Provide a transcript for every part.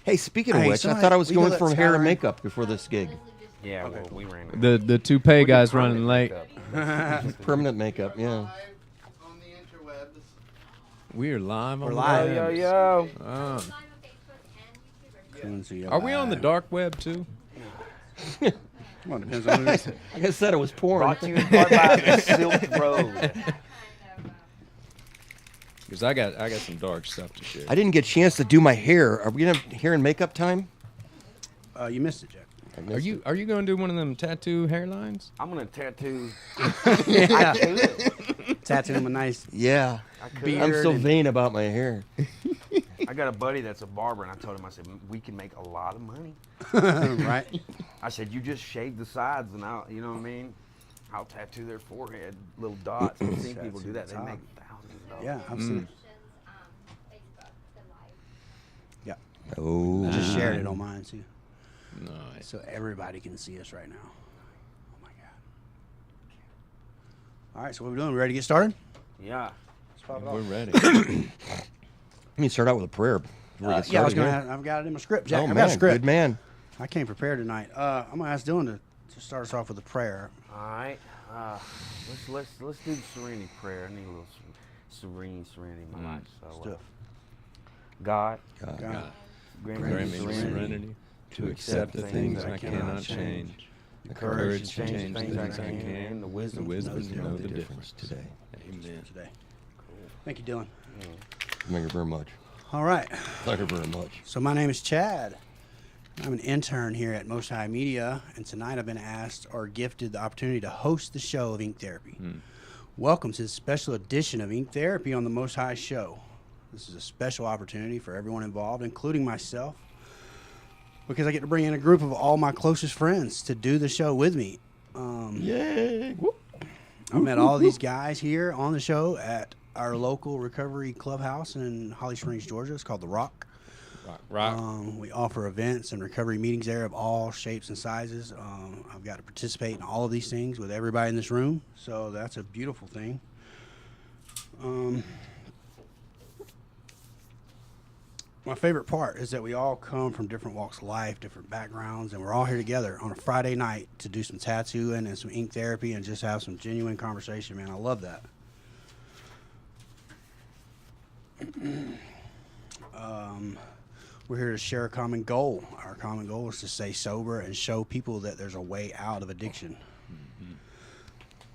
Hey, speaking of Hey, which, I somebody- thought I was we gonna going let for Sky hair and run? makeup before this gig. Yeah, well, we ran it. The toupee guy's running late. Permanent makeup, yeah. On the interwebs. We are live on We're the live. web. Yo. Oh. Quincy, Are we on the dark web too? Well, it depends on who it is. Like I said, it was porn. Brought to you in part by the Silk Road. Because I got some dark stuff to share. I didn't get a chance to do my hair. Are we gonna have hair and makeup time? You missed it, Jack. I Are missed you it. are you going to do one of them tattoo hairlines? I'm going to tattoo. Yeah. I could. Tattoo him a nice Yeah. I could. Beard. I'm so and- vain about my hair. I got a buddy that's a barber, and I told him, I said, we can make a lot of money. right? I said, you just shave the sides, and you know what I mean? I'll tattoo their forehead, little dots. I've seen people do that. They make thousands of dollars. Yeah, I've seen it. Yeah. Oh. I just shared it on mine too, Nice. so everybody can see us right now. Oh my God! All right, so what are we doing? We ready to get started? Yeah. We're ready. Let me start out with a prayer. before we get Yeah, I was started gonna. here. I've got it in my script, Jack. Oh, I've got man, a script. good man. I came prepared tonight. I'm gonna ask Dylan to start us off with a prayer. All right. Let's do the serenity prayer. I need a little serenity in my life. Let's So, do it. God, God. grant Grant me me serenity serenity to accept the things I cannot change, the courage to change the things I can, and and the the wisdom. wisdom To to know the difference. today. Amen. Today. Thank you, Dylan. Thank you very much. All right. Thank you very much. So my name is Chad. I'm an intern here at Most High Media, and tonight I've been asked or gifted the opportunity to host the show of Ink Therapy. Welcome to this special edition of Ink Therapy on the Most High Show. This is a special opportunity for everyone involved, including myself, because I get to bring in a group of all my closest friends to do the show with me. Yay! I met all these guys here on the show at our local recovery clubhouse in Holly Springs, Georgia. It's called The Rock. Rock. We offer events and recovery meetings there of all shapes and sizes. I've got to participate in all of these things with everybody in this room, so that's a beautiful thing. My favorite part is that we all come from different walks of life, different backgrounds, and we're all here together on a Friday night to do some tattooing and some ink therapy and just have some genuine conversation, man. I love that. We're here to share a common goal. Our common goal is to stay sober and show people that there's a way out of addiction.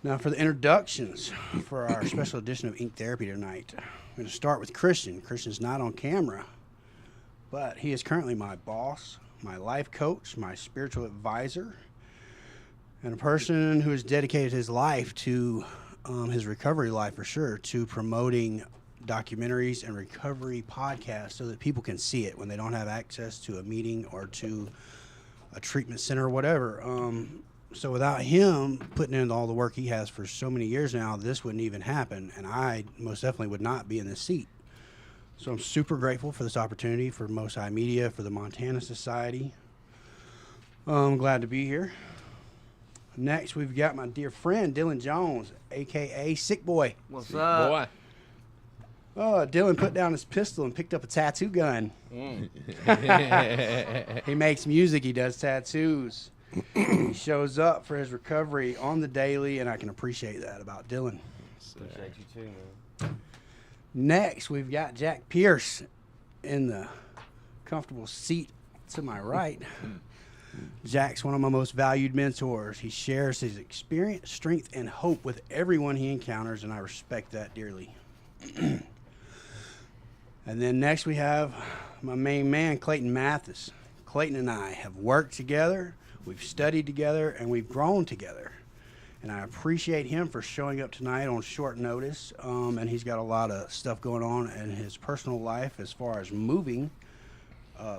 Now, for the introductions for our special edition of Ink Therapy tonight, I'm going to start with Christian. Christian's not on camera, but he is currently my boss, my life coach, my spiritual advisor, and a person who has dedicated his life to his recovery life for sure, to promoting documentaries and recovery podcasts so that people can see it when they don't have access to a meeting or to a treatment center or whatever. So without him putting in all the work he has for so many years now, this wouldn't even happen, and I most definitely would not be in this seat. So I'm super grateful for this opportunity, for Most High Media, for the Montana Society. I'm glad to be here. Next, we've got my dear friend, Dylan Jones, a.k.a. Sick Boy. What's up? Boy. Oh, Dylan put down his pistol and picked up a tattoo gun. He makes music. He does tattoos. He shows up for his recovery on the daily, and I can appreciate that about Dylan. Appreciate you too, man. Next, we've got Jack Pierce in the comfortable seat to my right. Jack's one of my most valued mentors. He shares his experience, strength, and hope with everyone he encounters, and I respect that dearly. And then next we have my main man, Clayton Mathis. Clayton and I have worked together, we've studied together, and we've grown together. And I appreciate him for showing up tonight on short notice. And he's got a lot of stuff going on in his personal life as far as moving,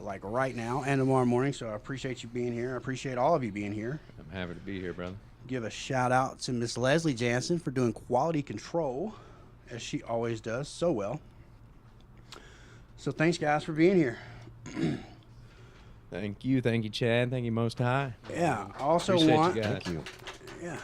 like right now and tomorrow morning. So I appreciate you being here. I appreciate all of you being here. I'm happy to be here, brother. Give a shout out to Miss Leslie Jansen for doing quality control, as she always does so well. So thanks, guys, for being here. Thank you, Chad. Thank you, Most High. Yeah, I also Appreciate want. you guys. Thank you. Yeah.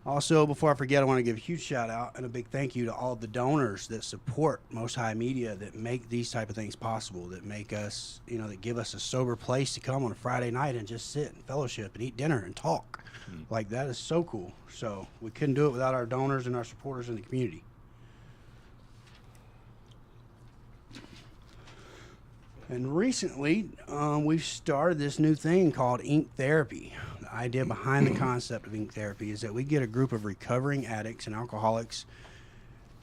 Also, before I forget, I want to give a huge shout out and a big thank you to all the donors that support Most High Media, that make these type of things possible, that make us, that give us a sober place to come on a Friday night and just sit and fellowship and eat dinner and talk. Like, that is so cool. So we couldn't do it without our donors and our supporters in the community. And recently, we've started this new thing called Ink Therapy. The idea behind the concept of Ink Therapy is that we get a group of recovering addicts and alcoholics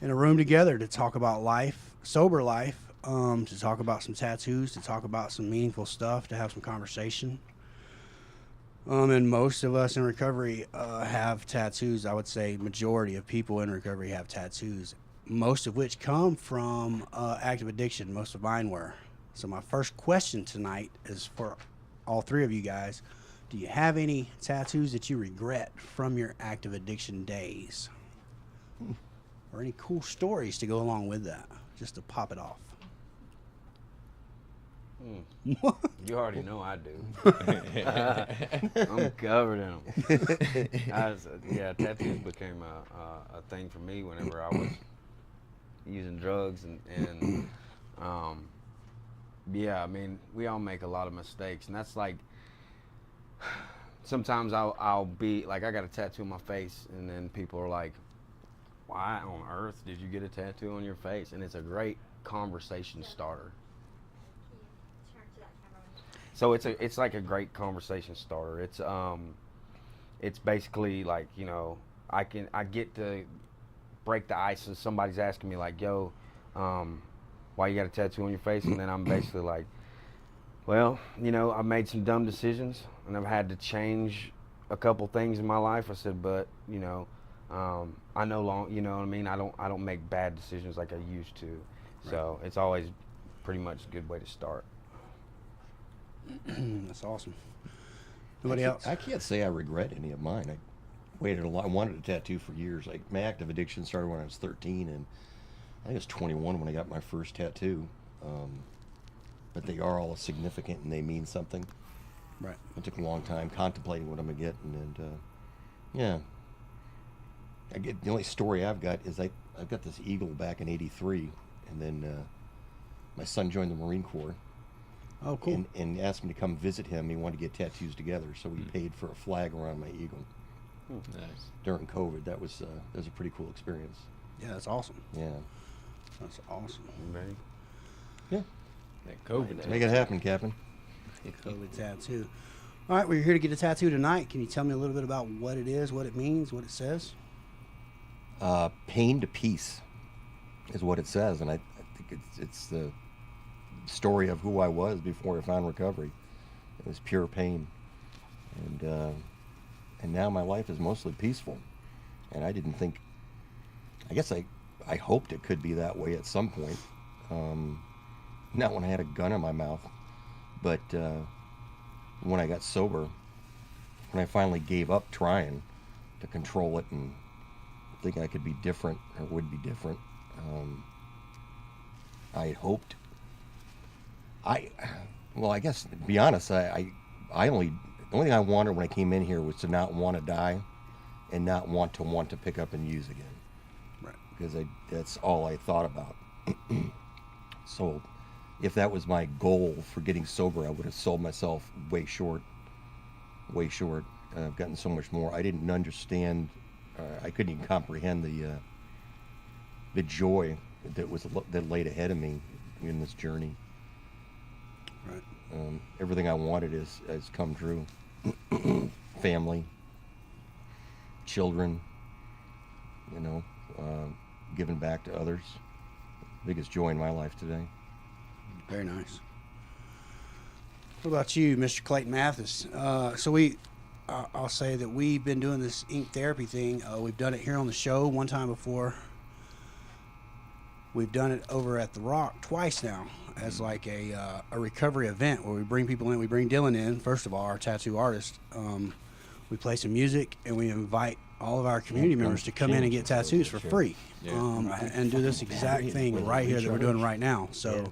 in a room together to talk about life, sober life, to talk about some tattoos, to talk about some meaningful stuff, to have some conversation. And most of us in recovery have tattoos. I would say majority of people in recovery have tattoos, most of which come from active addiction. Most of mine were. So my first question tonight is for all three of you guys. Do you have any tattoos that you regret from your active addiction days? Or any cool stories to go along with that, just to pop it off? You already know I do. I'm covered in them. Tattoos became a thing for me whenever I was using drugs and I mean, we all make a lot of mistakes, and that's like, sometimes I'll be like, I got a tattoo on my face, and then people are like, why on earth did you get a tattoo on your face? And it's a great conversation starter. So it's like a great conversation starter. It's basically like, I get to break the ice if somebody's asking me like, yo, why you got a tattoo on your face? And then I'm basically like, well, I've made some dumb decisions and I've had to change a couple things in my life. I said, but I no longer, you know what I mean? I don't make bad decisions like I used to. Right. So it's always pretty much a good way to start. That's awesome. Nobody else? I can't say I regret any of mine. I waited a lot. I wanted a tattoo for years. Like, my active addiction started when I was 13, and I think I was 21 when I got my first tattoo. But they are all significant and they mean something. Right. It took a long time contemplating what I'm gonna get, and the only story I've got is I've got this eagle back in '83, and then my son joined the Marine Corps. Oh, cool. And asked me to come visit him. He wanted to get tattoos together, so we paid for a flag around my eagle. Nice. During COVID, that was a pretty cool experience. Yeah, that's awesome. Yeah. That's awesome. Ready? Yeah. That COVID. Make it happen, Captain. COVID tattoo. All right, we're here to get a tattoo tonight. Can you tell me a little bit about what it is, what it means, what it says? Pain to peace is what it says, and I think it's the story of who I was before I found recovery. It was pure pain, and now my life is mostly peaceful. And I didn't think. I guess I hoped it could be that way at some point. Not when I had a gun in my mouth, but when I got sober, when I finally gave up trying to control it and think I could be different or would be different, I had hoped. I guess, to be honest, the only thing I wanted when I came in here was to not want to die and not want to pick up and use again. Right. Because that's all I thought about. So if that was my goal for getting sober, I would have sold myself way short. I've gotten so much more. I didn't understand, I couldn't even comprehend the joy that laid ahead of me in this journey. Right. Everything I wanted has come true. Family, children, giving back to others. Biggest joy in my life today. Very nice. What about you, Mr. Clayton Mathis? I'll say that we've been doing this ink therapy thing. We've done it here on the show one time before. We've done it over at The Rock twice now as like a recovery event where we bring people in. We bring Dylan in, first of all, our tattoo artist. We play some music and we invite all of our community members to come in and get tattoos for free. And do this exact thing right here that we're doing right now. So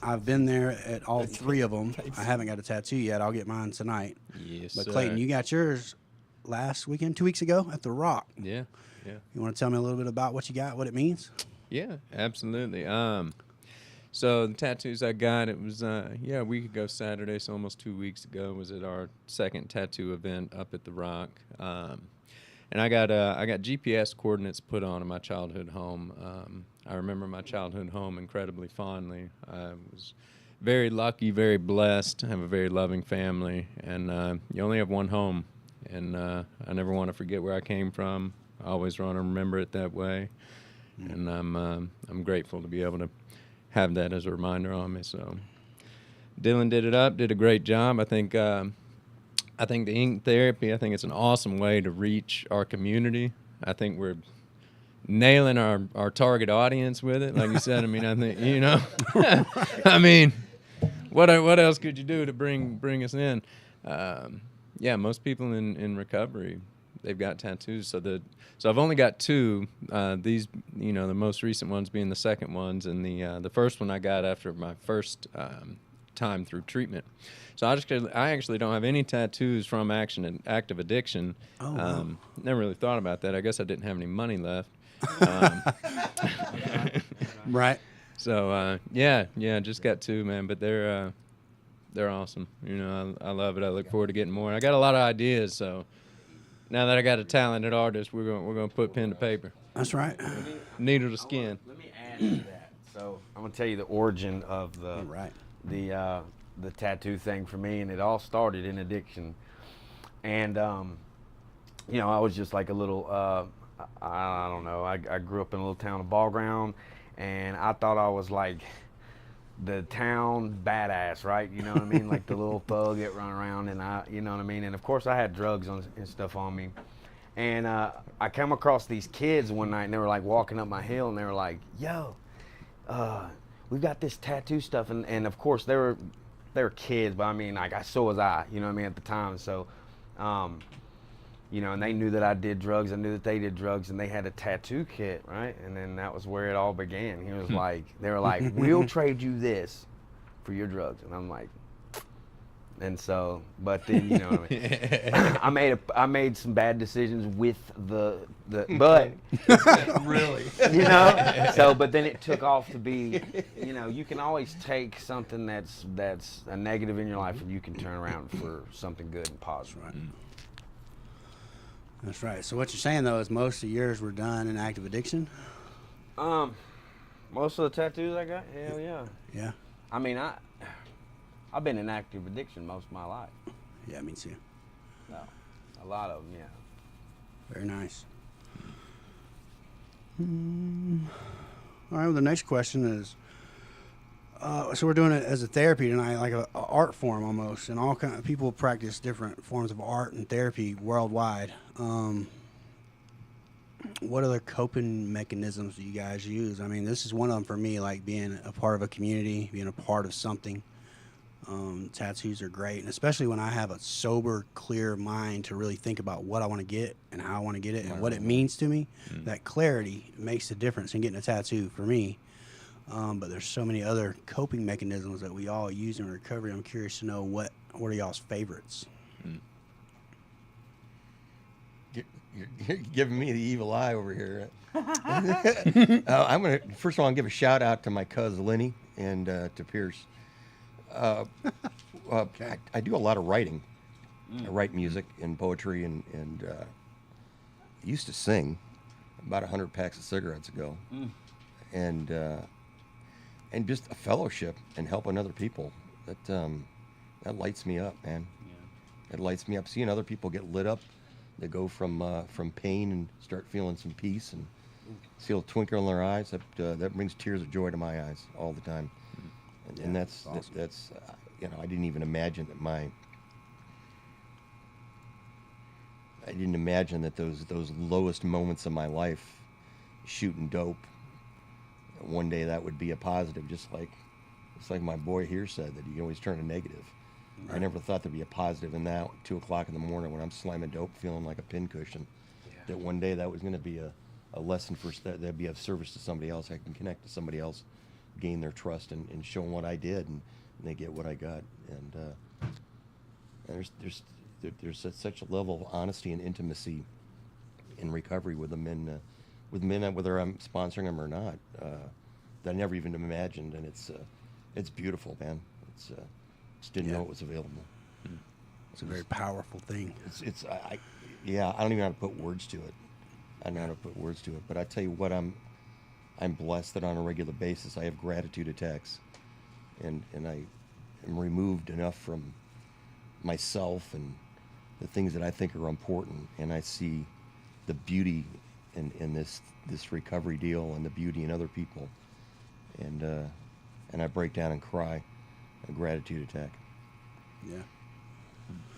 I've been there at all three of them. I haven't got a tattoo yet. I'll get mine tonight. Yes, but Clayton, you got yours last weekend, 2 weeks ago at the Rock. Yeah, yeah. You want to tell me a little bit about what you got, what it means? Yeah, absolutely. So the tattoos I got, it was a week ago Saturday, so almost 2 weeks ago, was at our second tattoo event up at the Rock. And I got GPS coordinates put on my childhood home. I remember my childhood home incredibly fondly. I was very lucky, very blessed. I have a very loving family, and you only have one home. And I never want to forget where I came from. I always want to remember it that way. And I'm grateful to be able to have that as a reminder on me. So Dylan did a great job. I think the ink therapy, I think it's an awesome way to reach our community. I think we're nailing our target audience with it. Like you said, I mean, I think, I mean, what else could you do to bring us in? Most people in recovery, they've got tattoos. So I've only got two. These, the most recent ones being the second ones, and the first one I got after my first time through treatment. So I actually don't have any tattoos from active addiction. Oh, wow. Never really thought about that. I guess I didn't have any money left. Right. So just got two, man. But they're awesome. I love it. I look forward to getting more. I got a lot of ideas, so now that I got a talented artist, we're gonna put pen to paper, That's right. needle to skin. Let me add to that. So I'm gonna tell you the origin of Right. the tattoo thing for me, and it all started in addiction. And I was just like a little I don't know. I grew up in a little town of Ball Ground, and I thought I was like the town badass, right? You know what I mean? Like the little thug that run around, and you know what I mean? And of course I had drugs and stuff on me. And I came across these kids one night, and they were like walking up my hill, and they were like, yo, we've got this tattoo stuff. And of course they were kids, but I mean, like, so was I, you know what I mean, at the time. So, and they knew that I did drugs. I knew that they did drugs, and they had a tattoo kit, right? And then that was where it all began. They were like, we'll trade you this for your drugs. And I'm like, and so, but then, you know what I mean? I made some bad decisions with but Really? So, but then it took off to be, you can always take something that's a negative in your life, and you can turn around for something good and positive. Right. That's right. So what you're saying, though, is most of yours were done in active addiction? Most of the tattoos I got, hell yeah. Yeah. I mean, I've been in active addiction most of my life. Yeah, me too. No, a lot of them, yeah. Very nice. All right, well, the next question is, so we're doing it as a therapy tonight, like a art form almost, and all kind of people practice different forms of art and therapy worldwide. What other coping mechanisms do you guys use? I mean, this is one of them for me, like being a part of a community, being a part of something. Tattoos are great, and especially when I have a sober, clear mind to really think about what I want to get and how I want to get it and what it means to me. That clarity makes a difference in getting a tattoo for me. But there's so many other coping mechanisms that we all use in recovery. I'm curious to know what are y'all's favorites? You're giving me the evil eye over here. First of all, I'm give a shout out to my cousin Lenny and to Pierce. Okay. I do a lot of writing. I write music and poetry, and used to sing about 100 packs of cigarettes ago, and just a fellowship and helping other people that lights me up, man. Yeah. It lights me up seeing other people get lit up. They go from pain and start feeling some peace and see a twinkle in their eyes. That brings tears of joy to my eyes all the time. And that's awesome. that's I didn't even imagine that I didn't imagine that those lowest moments of my life, shooting dope, one day that would be a positive, just like my boy here said, that you can always turn a negative. Right. I never thought there'd be a positive in that 2 o'clock in the morning when I'm slamming dope, feeling like a pincushion. Yeah. That one day that was going to be a lesson that'd be of service to somebody else. I can connect to somebody else, gain their trust, and show them what I did, and they get what I got. And there's there's such a level of honesty and intimacy in recovery with the men, whether I'm sponsoring them or not, that I never even imagined, and it's beautiful, man. Just didn't know it was available. It's a very powerful thing. Yeah, I don't even know how to put words to it. But I tell you what, I'm blessed that on a regular basis I have gratitude attacks, and I am removed enough from myself and the things that I think are important, and I see the beauty in this recovery deal and the beauty in other people, and I break down and cry. A gratitude attack. Yeah.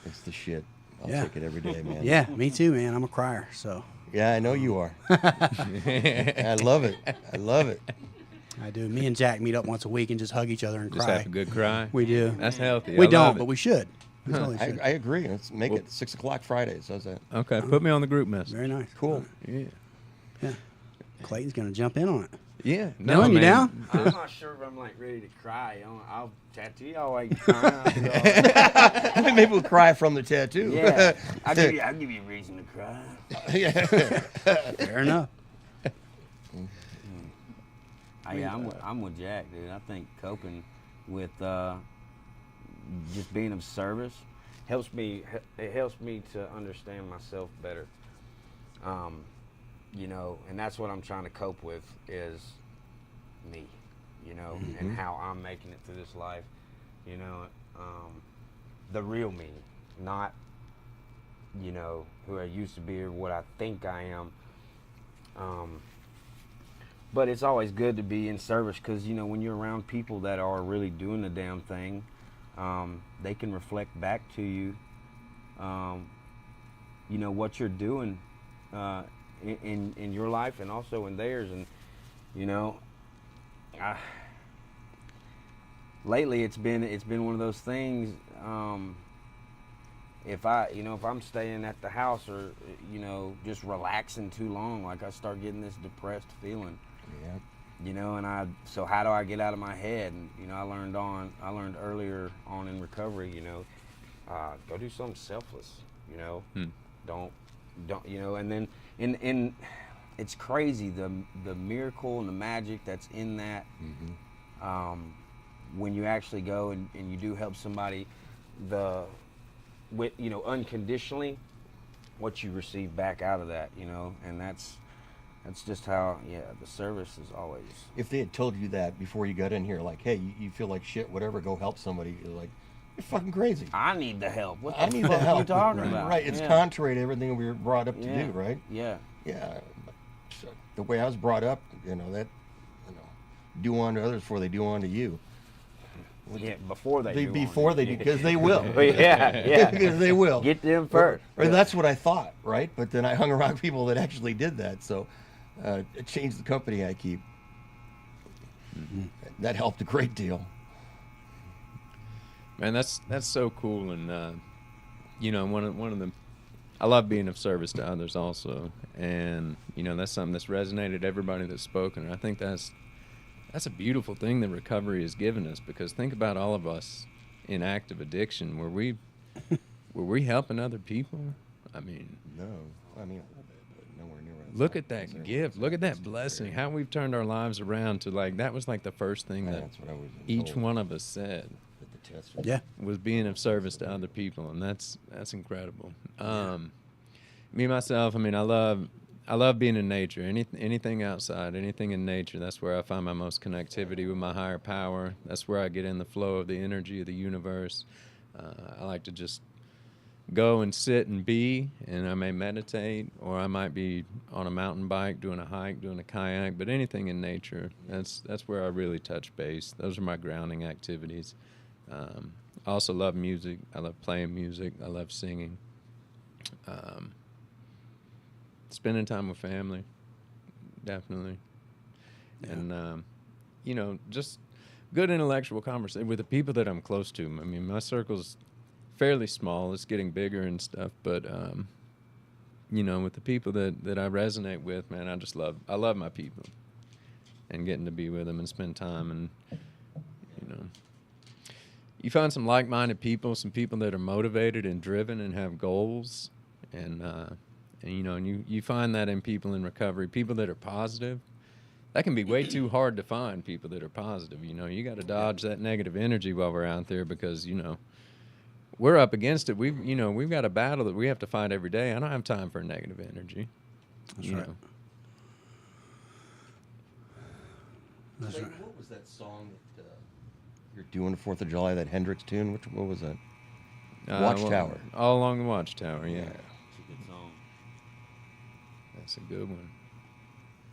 It's the shit. I'll Yeah. take it every day, man. Yeah, me too, man. I'm a crier, so. Yeah, I know you are. I love it. I do. Me and Jack meet up once a week and just hug each other and Just cry. have a good cry. We do. That's healthy. We I don't, love it. but we should. We totally should. I agree. Let's make it 6 o'clock Fridays. How's that? Okay, put me on the group message. Very nice. Cool. Yeah. Yeah. Clayton's going to jump in on it. Yeah. Dylan, you down? I'm not sure if I'm like ready to cry. I'll tattoo y'all while you crying. Maybe we'll cry from the tattoo. Yeah, I'll give you a reason to cry. Fair enough. I'm with Jack, dude. I think coping with just being of service helps me. It helps me to understand myself better. And that's what I'm trying to cope with is me, and how I'm making it through this life, the real me, not, who I used to be or what I think I am. But it's always good to be in service because, when you're around people that are really doing the damn thing, they can reflect back to you, what you're doing in your life and also in theirs. And, lately it's been one of those things, if I'm staying at the house or, just relaxing too long, like I start getting this depressed feeling. Yeah. So how do I get out of my head? And, I learned earlier on in recovery, go do something selfless, don't, and then in it's crazy the miracle and the magic that's in that. When you actually go and you do help somebody, unconditionally, what you receive back out of that, and that's just how, the service is always. If they had told you that before you got in here, like, hey, you feel like shit, whatever, go help somebody, you're like, you're fucking crazy. I need the help. What the I need fuck the help. are you talking about? Right, it's contrary to everything we were brought up to do, right? Yeah. Yeah. So the way I was brought up, do unto others before they do unto you. Yeah, before they do. Because they will. Yeah. Because they will. Get them first. Or that's what I thought, right? But then I hung around people that actually did that, so it changed the company I keep. That helped a great deal. Man, that's so cool, and one of the, I love being of service to others also, and that's something that's resonated everybody that's spoken. And I think that's a beautiful thing that recovery has given us, because think about all of us in active addiction. Were we helping other people? I mean, No, a little bit, but nowhere near what I look thought. at that gift. Look at that blessing. How we've turned our lives around to, like, that was like the first thing that That's what I was each told one of us said that the test was. Yeah. was being of service to other people, and that's incredible. Me myself, I mean, I love being in nature. Anything outside, anything in nature, that's where I find my most connectivity with my higher power. That's where I get in the flow of the energy of the universe. I like to just go and sit and be, and I may meditate, or I might be on a mountain bike, doing a hike, doing a kayak, but anything in nature, that's where I really touch base. Those are my grounding activities. I also love music. I love playing music. I love singing. Spending time with family, definitely. Yeah. And, just good intellectual conversation with the people that I'm close to. I mean, my circle's fairly small. It's getting bigger and stuff, but, with the people that I resonate with, man, I love my people, and getting to be with them and spend time and, you find some like-minded people, some people that are motivated and driven and have goals, and you find that in people in recovery, people that are positive. That can be way too hard to find, people that are positive. You got to dodge that negative energy while we're out there, because we're up against it. We've got a battle that we have to fight every day. I don't have time for negative energy. That's right. That's Like, right. what was that song that you're doing 4th of July, that Hendrix tune? What was that? Watchtower. All Along the Watchtower, yeah. Yeah. It's a good song. That's a good one.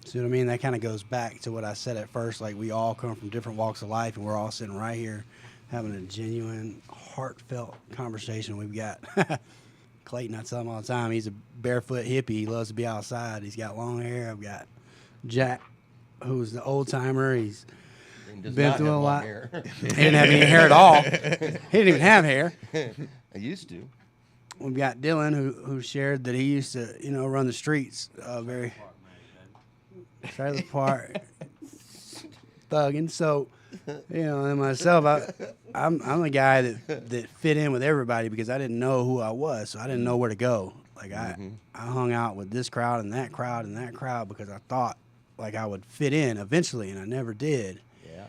See what I mean? That kind of goes back to what I said at first. Like, we all come from different walks of life, and we're all sitting right here having a genuine, heartfelt conversation. We've got Clayton, I tell him all the time, he's a barefoot hippie. He loves to be outside. He's got long hair. I've got Jack, who's the old timer. He's And does been not through have a long lot. hair. He didn't have any hair at all. He didn't even have hair. I used to. We've got Dylan, who shared that he used to, run the streets very trailer park thugging. So, and myself, I'm the guy that fit in with everybody because I didn't know who I was, so I didn't know where to go. Like I hung out with this crowd and that crowd and that crowd because I thought like I would fit in eventually, and I never did. Yeah.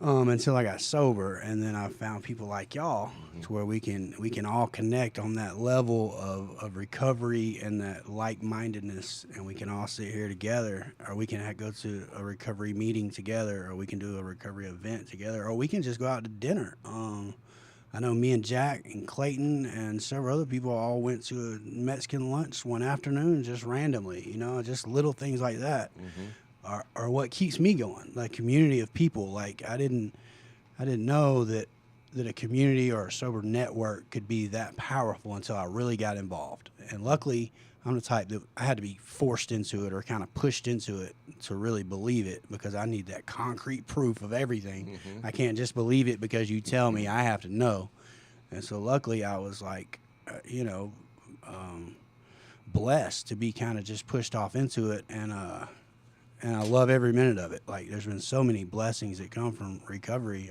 Until I got sober, and then I found people like y'all, to where we can all connect on that level of recovery and that like-mindedness, and we can all sit here together, or we can go to a recovery meeting together, or we can do a recovery event together, or we can just go out to dinner. I know me and Jack and Clayton and several other people all went to a Mexican lunch one afternoon just randomly, just little things like that. Are what keeps me going. Like, community of people. Like, I didn't know that a community or a sober network could be that powerful until I really got involved. And luckily, I'm the type that I had to be forced into it or kind of pushed into it to really believe it, because I need that concrete proof of everything. I can't just believe it because you tell me. I have to know. And so luckily, I was like, blessed to be kind of just pushed off into it, and I love every minute of it. Like, there's been so many blessings that come from recovery.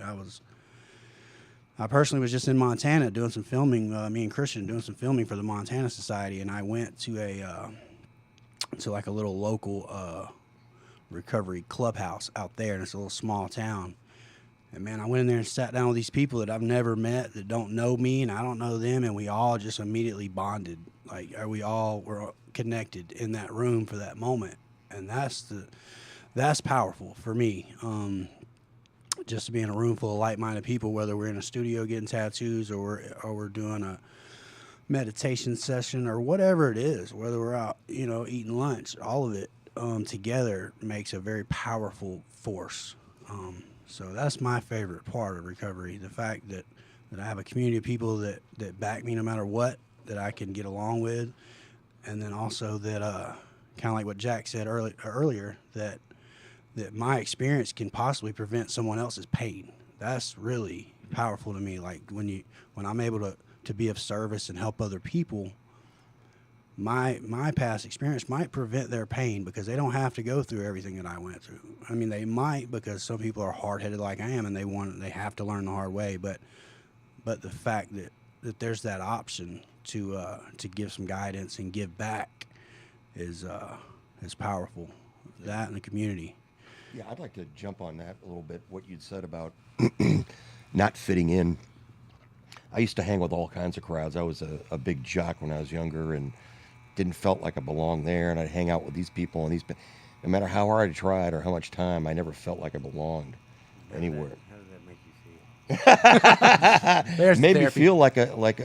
I personally was just in Montana doing some filming, me and Christian doing some filming for the Montana Society, and I went to like a little local recovery clubhouse out there, and it's a little small town. And man, I went in there and sat down with these people that I've never met, that don't know me, and I don't know them, and we all just immediately bonded. Like, we all were connected in that room for that moment. And that's powerful for me. Just to be in a room full of like-minded people, whether we're in a studio getting tattoos or we're doing a meditation session or whatever it is, whether we're out, eating lunch, all of it together makes a very powerful force. So that's my favorite part of recovery, the fact that I have a community of people that back me no matter what, that I can get along with, and then also that kind of like what Jack said earlier, that my experience can possibly prevent someone else's pain. That's really powerful to me. Like, when I'm able to be of service and help other people, my past experience might prevent their pain, because they don't have to go through everything that I went through. I mean, they might, because some people are hard-headed like I am, and they have to learn the hard way. But the fact that there's that option to give some guidance and give back is powerful. That and the community. Yeah, I'd like to jump on that a little bit, what you'd said about not fitting in. I used to hang with all kinds of crowds. I was a big jock when I was younger and didn't felt like I belonged there, and I'd hang out with these people, and no matter how hard I tried or how much time, I never felt like I belonged anywhere. How does that make you feel? There's Made me therapy. feel like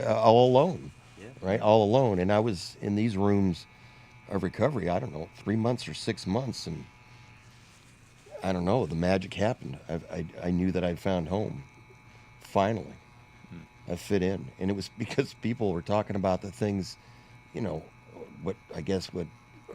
all alone, Yeah. right? All alone. And I was in these rooms of recovery, I don't know, 3 months or 6 months, and I don't know, the magic happened. I knew that I'd found home. Finally. I fit in. And it was because people were talking about the things, what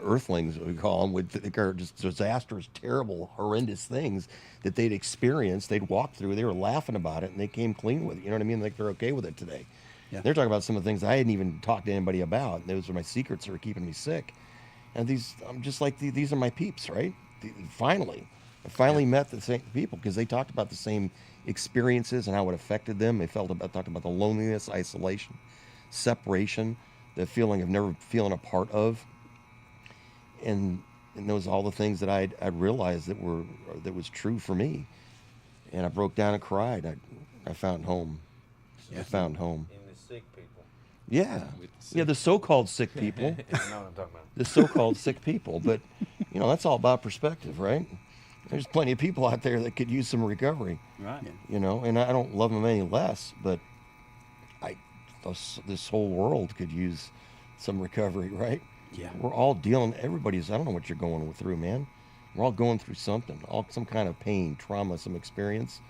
earthlings, we call them, would think are just disastrous, terrible, horrendous things that they'd experienced, they'd walk through, they were laughing about it, and they came clean with it. You know what I mean? Like, they're okay with it today. Yeah. They're talking about some of the things I hadn't even talked to anybody about. Those are my secrets that were keeping me sick. And I'm just like, these are my peeps, right? Finally. I finally met the same people because they talked about the same experiences and how it affected them. They talked about the loneliness, isolation, separation, the feeling of never feeling a part of, and those all the things that I realized that was true for me, and I broke down and cried. I found home. I found home. Even the sick people. Yeah, With the sick yeah, the so-called sick people, You know what I'm talking about. the so-called sick people. But that's all about perspective, right? There's plenty of people out there that could use some recovery, Right. and I don't love them any less, but this whole world could use some recovery, right? Yeah. We're all dealing. Everybody's. I don't know what you're going through, man. We're all going through something, some kind of pain, trauma, some experience,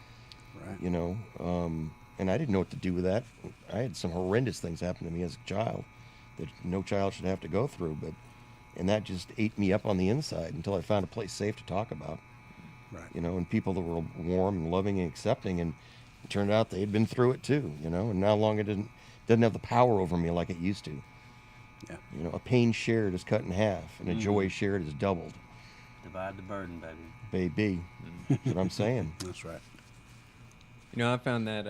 Right. And I didn't know what to do with that. I had some horrendous things happen to me as a child that no child should have to go through, and that just ate me up on the inside until I found a place safe to talk about. Right. And people that were warm and loving and accepting, and it turned out they had been through it too, and now longer it doesn't have the power over me like it used to. Yeah. A pain shared is cut in half, and a joy shared is doubled. Divide the burden, baby. Baby, that's what I'm saying. That's right. I found that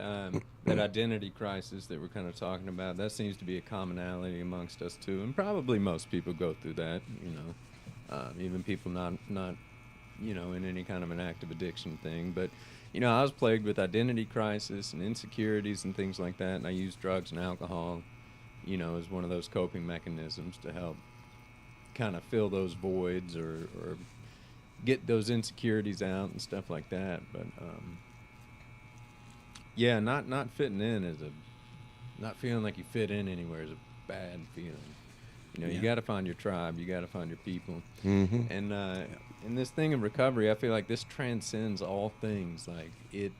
that identity crisis that we're kind of talking about, that seems to be a commonality amongst us too, and probably most people go through that. Even people not in any kind of an active addiction thing. But I was plagued with identity crisis and insecurities and things like that, and I used drugs and alcohol, as one of those coping mechanisms to help kind of fill those voids or get those insecurities out and stuff like that. But yeah, not fitting in not feeling like you fit in anywhere is a bad feeling. You got to find your tribe, you got to find your people. Mm-hmm. And in this thing of recovery, I feel like this transcends all things. Like, it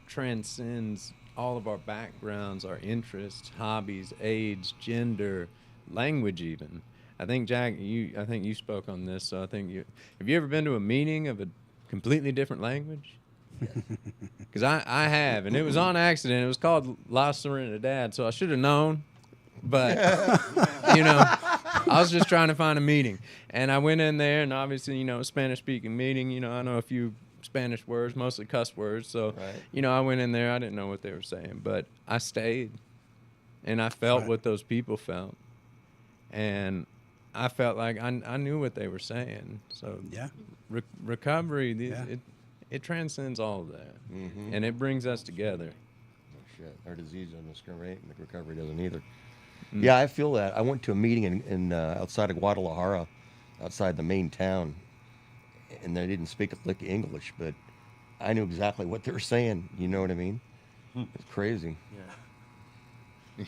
transcends all of our backgrounds, our interests, hobbies, age, gender, language even. I think, Jack, I think you spoke on this, so I think have you ever been to a meeting of a completely different language? Because I have, and it was on accident. It was called La Serenidad, so I should have known. But, I was just trying to find a meeting. And I went in there, and obviously, Spanish-speaking meeting. I know a few Spanish words, mostly cuss words. So, Right. I went in there. I didn't know what they were saying. But I stayed, and I felt what those people felt. And I felt like I knew what they were saying. So, Yeah. recovery, Yeah. it transcends all of that. Mm-hmm. And it brings us together. Oh, shit. Our disease doesn't discriminate, and the recovery doesn't either. Yeah, I feel that. I went to a meeting in outside of Guadalajara, outside the main town, and they didn't speak a lick of English, but I knew exactly what they were saying. You know what I mean? It's crazy. Yeah.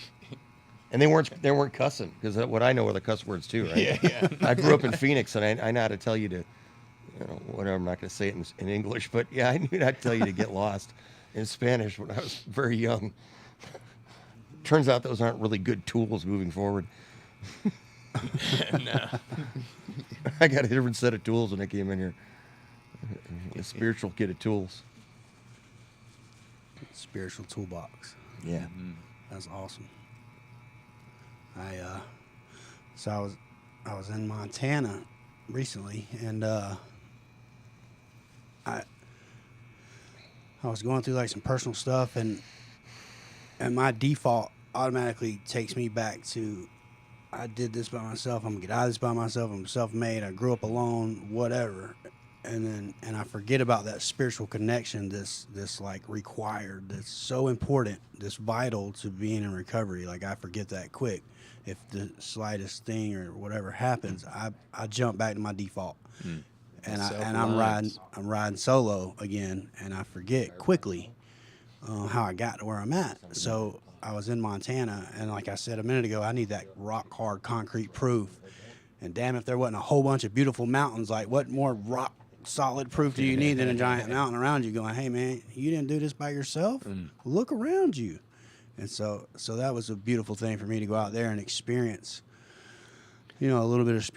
And they weren't cussing, because what I know are the cuss words too, right? Yeah. I grew up in Phoenix, and I know how to tell you to, whatever. I'm not going to say it in English, but yeah, I knew how to tell you to get lost in Spanish when I was very young. Turns out those aren't really good tools moving forward. No. I got a different set of tools when I came in here. A spiritual kit of tools. Spiritual toolbox. Yeah. That's awesome. So I was in Montana recently, and I was going through like some personal stuff, and my default automatically takes me back to, I did this by myself. I'm gonna get out of this by myself. I'm self-made. I grew up alone. Whatever. And I forget about that spiritual connection. This like required. That's so important. This vital to being in recovery. Like, I forget that quick. If the slightest thing or whatever happens, I jump back to my default. And I'm riding solo again, and I forget quickly how I got to where I'm at. So I was in Montana, and like I said a minute ago, I need that rock hard concrete proof. And damn, if there wasn't a whole bunch of beautiful mountains, like, what more rock solid proof do you need than a giant mountain around you going, hey man, you didn't do this by yourself? Look around you. And so that was a beautiful thing for me to go out there and experience, a little bit of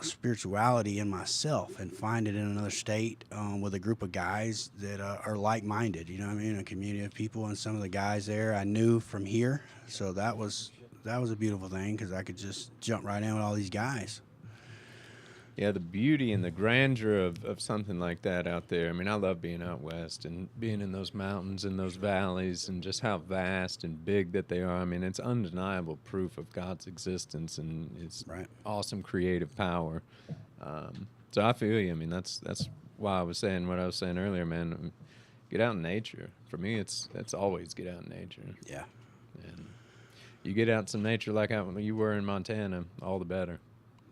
spirituality in myself, and find it in another state with a group of guys that are like-minded. You know what I mean? A community of people, and some of the guys there I knew from here. So that was a beautiful thing, because I could just jump right in with all these guys. Yeah, the beauty and the grandeur of something like that out there. I mean, I love being out west and being in those mountains and those valleys and just how vast and big that they are. I mean, it's undeniable proof of God's existence and His awesome creative power. So I feel you. I mean, that's why I was saying what I was saying earlier, man. Get out in nature. For me, it's always get out in nature. Yeah. And you get out in some nature like out when you were in Montana, all the better.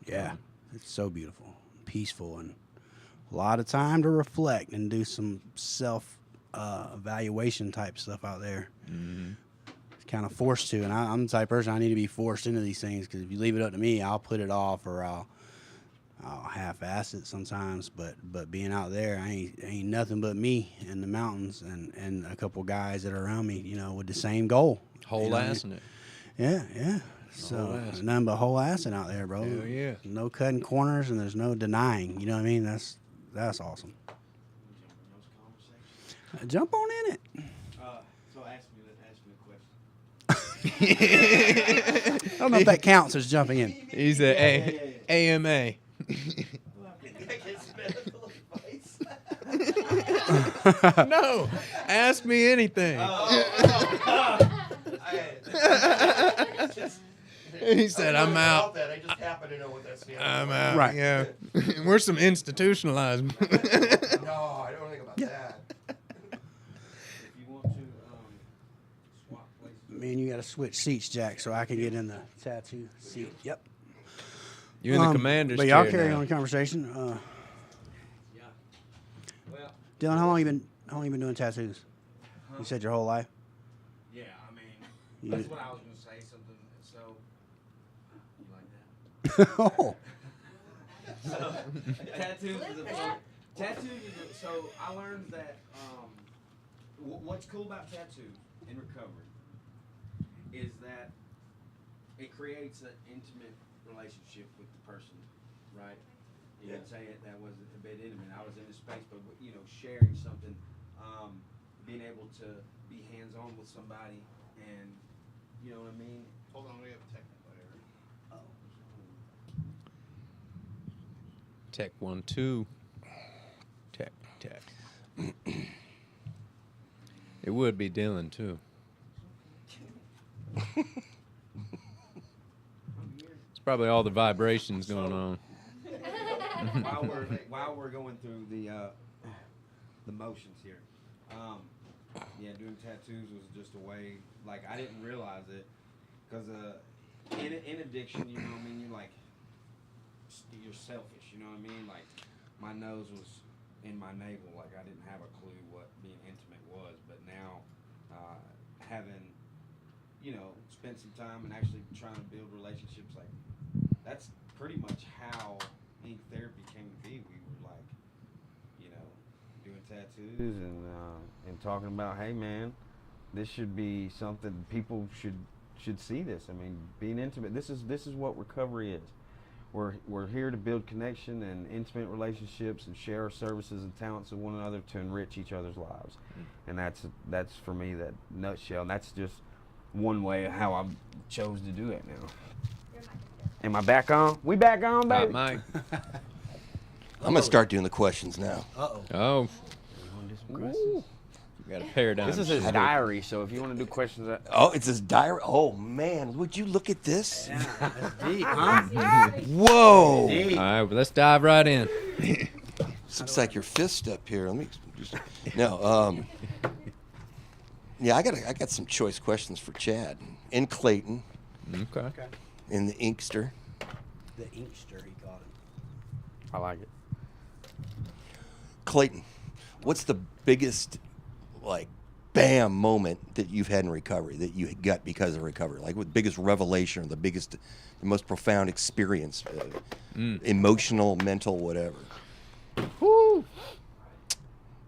Yeah. It's so beautiful, peaceful, and a lot of time to reflect and do some self evaluation type stuff out there. Mm-hmm. Kind of forced to, and I'm the type of person I need to be forced into these things, because if you leave it up to me, I'll put it off or I'll half-ass it sometimes. But being out there, I ain't nothing but me in the mountains and a couple guys that are around me, you know, with the same goal. Whole ass in it. Yeah. So nothing but whole assing out there, bro. Hell yeah. No cutting corners and there's no denying. You know what I mean? That's awesome. Jump on in it. So ask me a question. I don't know if that counts as jumping in. He's a AMA. No, ask me anything. He said, "I'm out." I just happen to know what that stands for. I'm out. Right. Yeah, we're some institutionalized. No, I don't think about that. If you want to swap places. Me and you got to switch seats, Jack, so I can get in the tattoo seat. Yep. You're in the commander's But y'all chair carry now. on the conversation. Yeah. Well, Dylan, how long you been doing tattoos? You said your whole life. yeah. I mean, You that's did- what I was gonna say. Something. So, you like that? Oh. Tattoos is so I learned that what's cool about tattoo in recovery is that it creates an intimate relationship with the person, right? You can say it that was a bit intimate. I was in a space, but you know, sharing something, being able to be hands-on with somebody, and you know what I mean. Hold on, we have a technical error. Tech 1 2. Tech. It would be Dylan too. It's probably all the vibrations going on. while we're going through the motions here, yeah, doing tattoos was just a way. Like, I didn't realize it because in addiction, you know what I mean. You're selfish, you know what I mean. Like, my nose was in my navel. Like, I didn't have a clue what being intimate was, but now having, you know, spent some time and actually trying to build relationships, like, that's pretty much how ink therapy came to be. We were like, you know, doing tattoos and talking about, hey man, this should be something people should see this. I mean, being intimate. This is what recovery is. We're here to build connection and intimate relationships and share our services and talents with one another to enrich each other's lives. And that's for me that nutshell. And that's just one way of how I chose to do it now. Am I back on? We back on, baby? Mike. I'm gonna start doing the questions now. Oh, we got a paradigm. This is his diary, so if you want to do questions, Oh, it's his diary. Oh man, would you look at this? That's deep, huh? Whoa! All right, well, let's dive right in. This looks like your fist up here. Let me just no. Yeah, I got some choice questions for Chad and Clayton Okay. and the Inkster. The inkster, he called it. I like it. Clayton, what's the biggest, like, bam moment that you've had in recovery that you got because of recovery? Like, what biggest revelation or the most profound experience, emotional, mental, whatever? Woo.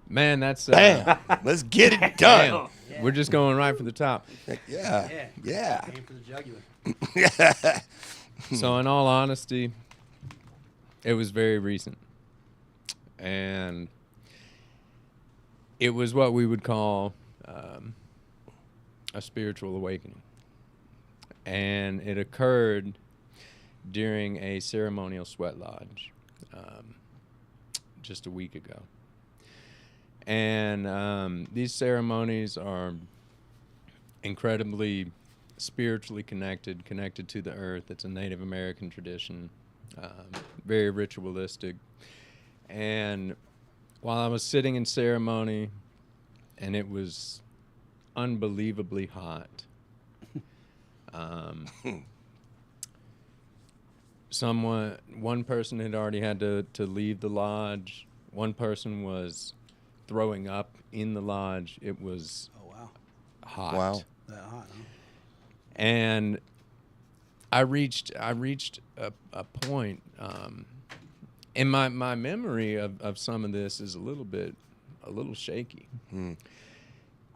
Man, that's Bam! Let's get it done. Damn. We're just going right for the top. Yeah. Aim for the jugular. So, in all honesty, it was very recent, and it was what we would call a spiritual awakening, and it occurred during a ceremonial sweat lodge. just a week ago. And these ceremonies are incredibly spiritually connected to the earth. It's a Native American tradition, very ritualistic. And while I was sitting in ceremony, and it was unbelievably hot, one person had already had to leave the lodge. One person was throwing up in the lodge. It was hot. Wow. That hot, huh? And I reached a point, and my memory of some of this is a little shaky.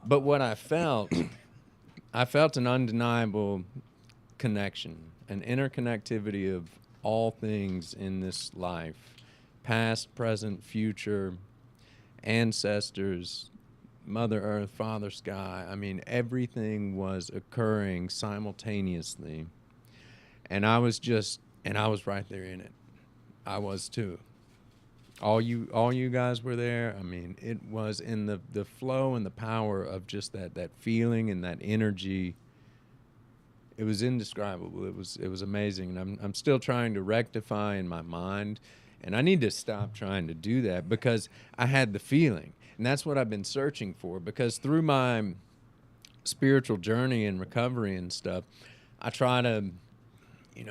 But what I felt an undeniable connection, an interconnectivity of all things in this life, past, present, future, ancestors, Mother Earth, Father Sky. I mean, everything was occurring simultaneously. And I was right there in it. I was too. All you guys were there. I mean, it was in the flow and the power of just that feeling and that energy. It was indescribable. It was amazing. And I'm still trying to rectify in my mind, and I need to stop trying to do that because I had the feeling. And that's what I've been searching for, because through my spiritual journey and recovery and stuff, I try to,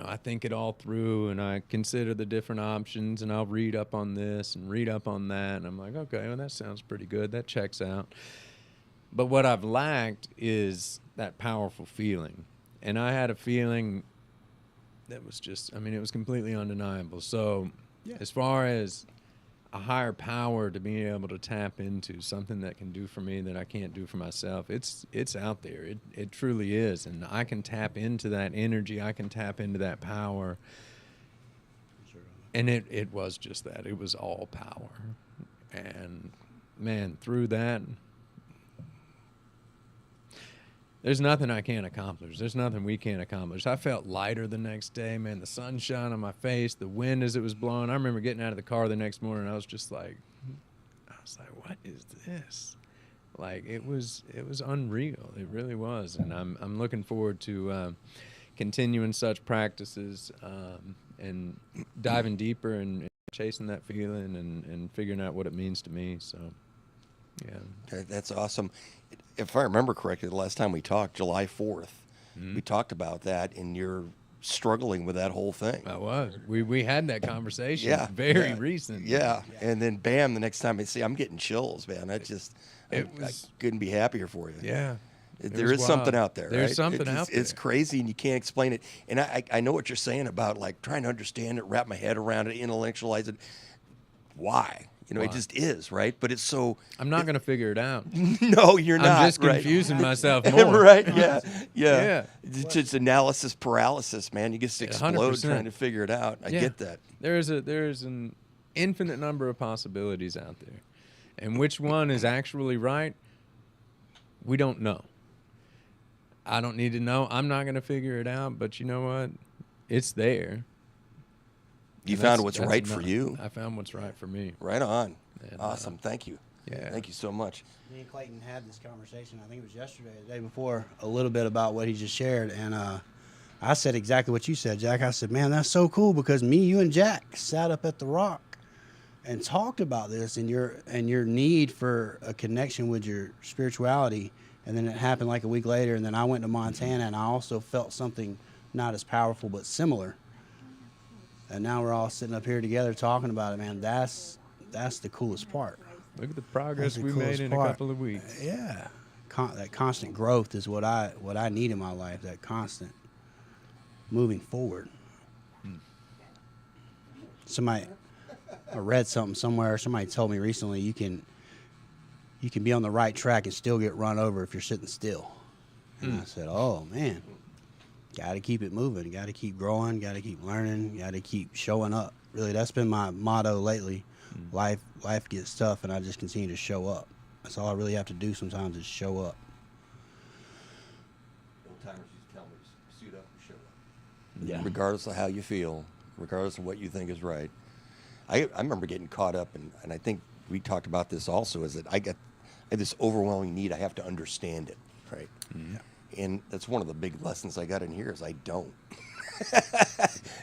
I think it all through, and I consider the different options, and I'll read up on this and read up on that, and I'm like, okay, well, that sounds pretty good. That checks out. But what I've lacked is that powerful feeling. And I had a feeling that was just, it was completely undeniable. So as far as a higher power to be able to tap into, something that can do for me that I can't do for myself, it's out there. It truly is. And I can tap into that energy. I can tap into that power. And it was just that. It was all power. And, man, through that, there's nothing I can't accomplish. There's nothing we can't accomplish. I felt lighter the next day, man. The sunshine on my face, the wind as it was blowing. I remember getting out of the car the next morning, and I was like, what is this? Like, it was unreal. It really was. And I'm looking forward to continuing such practices and diving deeper and chasing that feeling and figuring out what it means to me. So, yeah. That's awesome. If I remember correctly, the last time we talked, July 4th, we talked about that, and you're struggling with that whole thing. I was. We had that conversation very recent. Yeah. And then, bam, the next time I see, I'm getting chills, man. I couldn't be happier for you. Yeah. There is something out there. There's right? something out there. It's crazy, and you can't explain it. And I know what you're saying about, like, trying to understand it, wrap my head around it, intellectualize it. Why? It just is, right? But it's so... I'm not going to figure it out. No, you're not. I'm just confusing myself more. Right, yeah. It's just analysis paralysis, man. You just explode 100%. trying to figure it out. I get that. There's an infinite number of possibilities out there. And which one is actually right, we don't know. I don't need to know. I'm not going to figure it out, but you know what? It's there. You found what's right for you. I found what's right for me. Right on. And, awesome. Thank you. Yeah. Thank you so much. Me and Clayton had this conversation, I think it was yesterday, the day before, a little bit about what he just shared. And I said exactly what you said, Jack. I said, man, that's so cool, because me, you, and Jack sat up at the Rock and talked about this and your need for a connection with your spirituality. And then it happened like a week later, and then I went to Montana, and I also felt something not as powerful but similar. And now we're all sitting up here together talking about it, man. That's the coolest part. Look at the progress we made in a couple of weeks. Yeah. That constant growth is what I need in my life, that constant moving forward. I read something somewhere, somebody told me recently, you can be on the right track and still get run over if you're sitting still. And I said, oh, man. Got to keep it moving. Got to keep growing. Got to keep learning. Got to keep showing up. Really, that's been my motto lately. Life gets tough, and I just continue to show up. That's all I really have to do sometimes is show up. Old timers used to tell me, just suit up and show up. Yeah. Regardless of how you feel, regardless of what you think is right. I remember getting caught up, and I think we talked about this also, is that I had this overwhelming need. I have to understand it, right? And that's one of the big lessons I got in here is I don't.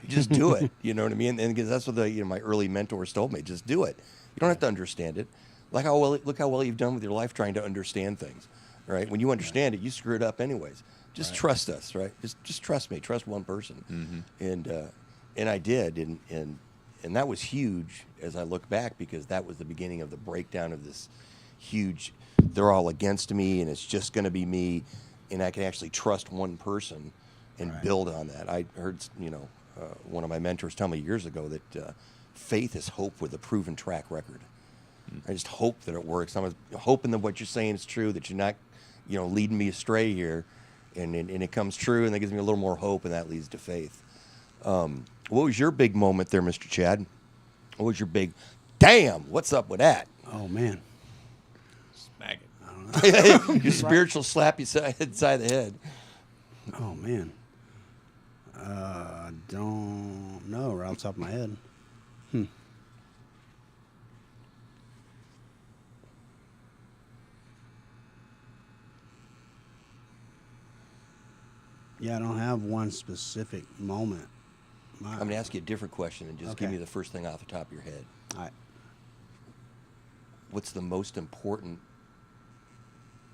Just do it. You know what I mean? And because that's what my early mentors told me. Just do it. You don't have to understand it. Look how well you've done with your life trying to understand things, right? When you understand it, you screw it up anyways. Just trust us, right? Just trust me. Trust one person. And I did, and that was huge as I look back, because that was the beginning of the breakdown of this huge. They're all against me, and it's just going to be me, and I can actually trust one person and build on that. I heard one of my mentors tell me years ago that faith is hope with a proven track record. I just hope that it works. I'm hoping that what you're saying is true, that you're not, leading me astray here, and it comes true, and that gives me a little more hope, and that leads to faith. What was your big moment there, Mr. Chad? What was your big, damn, what's up with that? Oh, man. Smack it. Your spiritual slap you inside the head. Oh, man. I don't know right off the top of my head. Yeah, I don't have one specific moment. I'm going to ask you a different question, and just give me the first thing off the top of your head. All right. What's the most important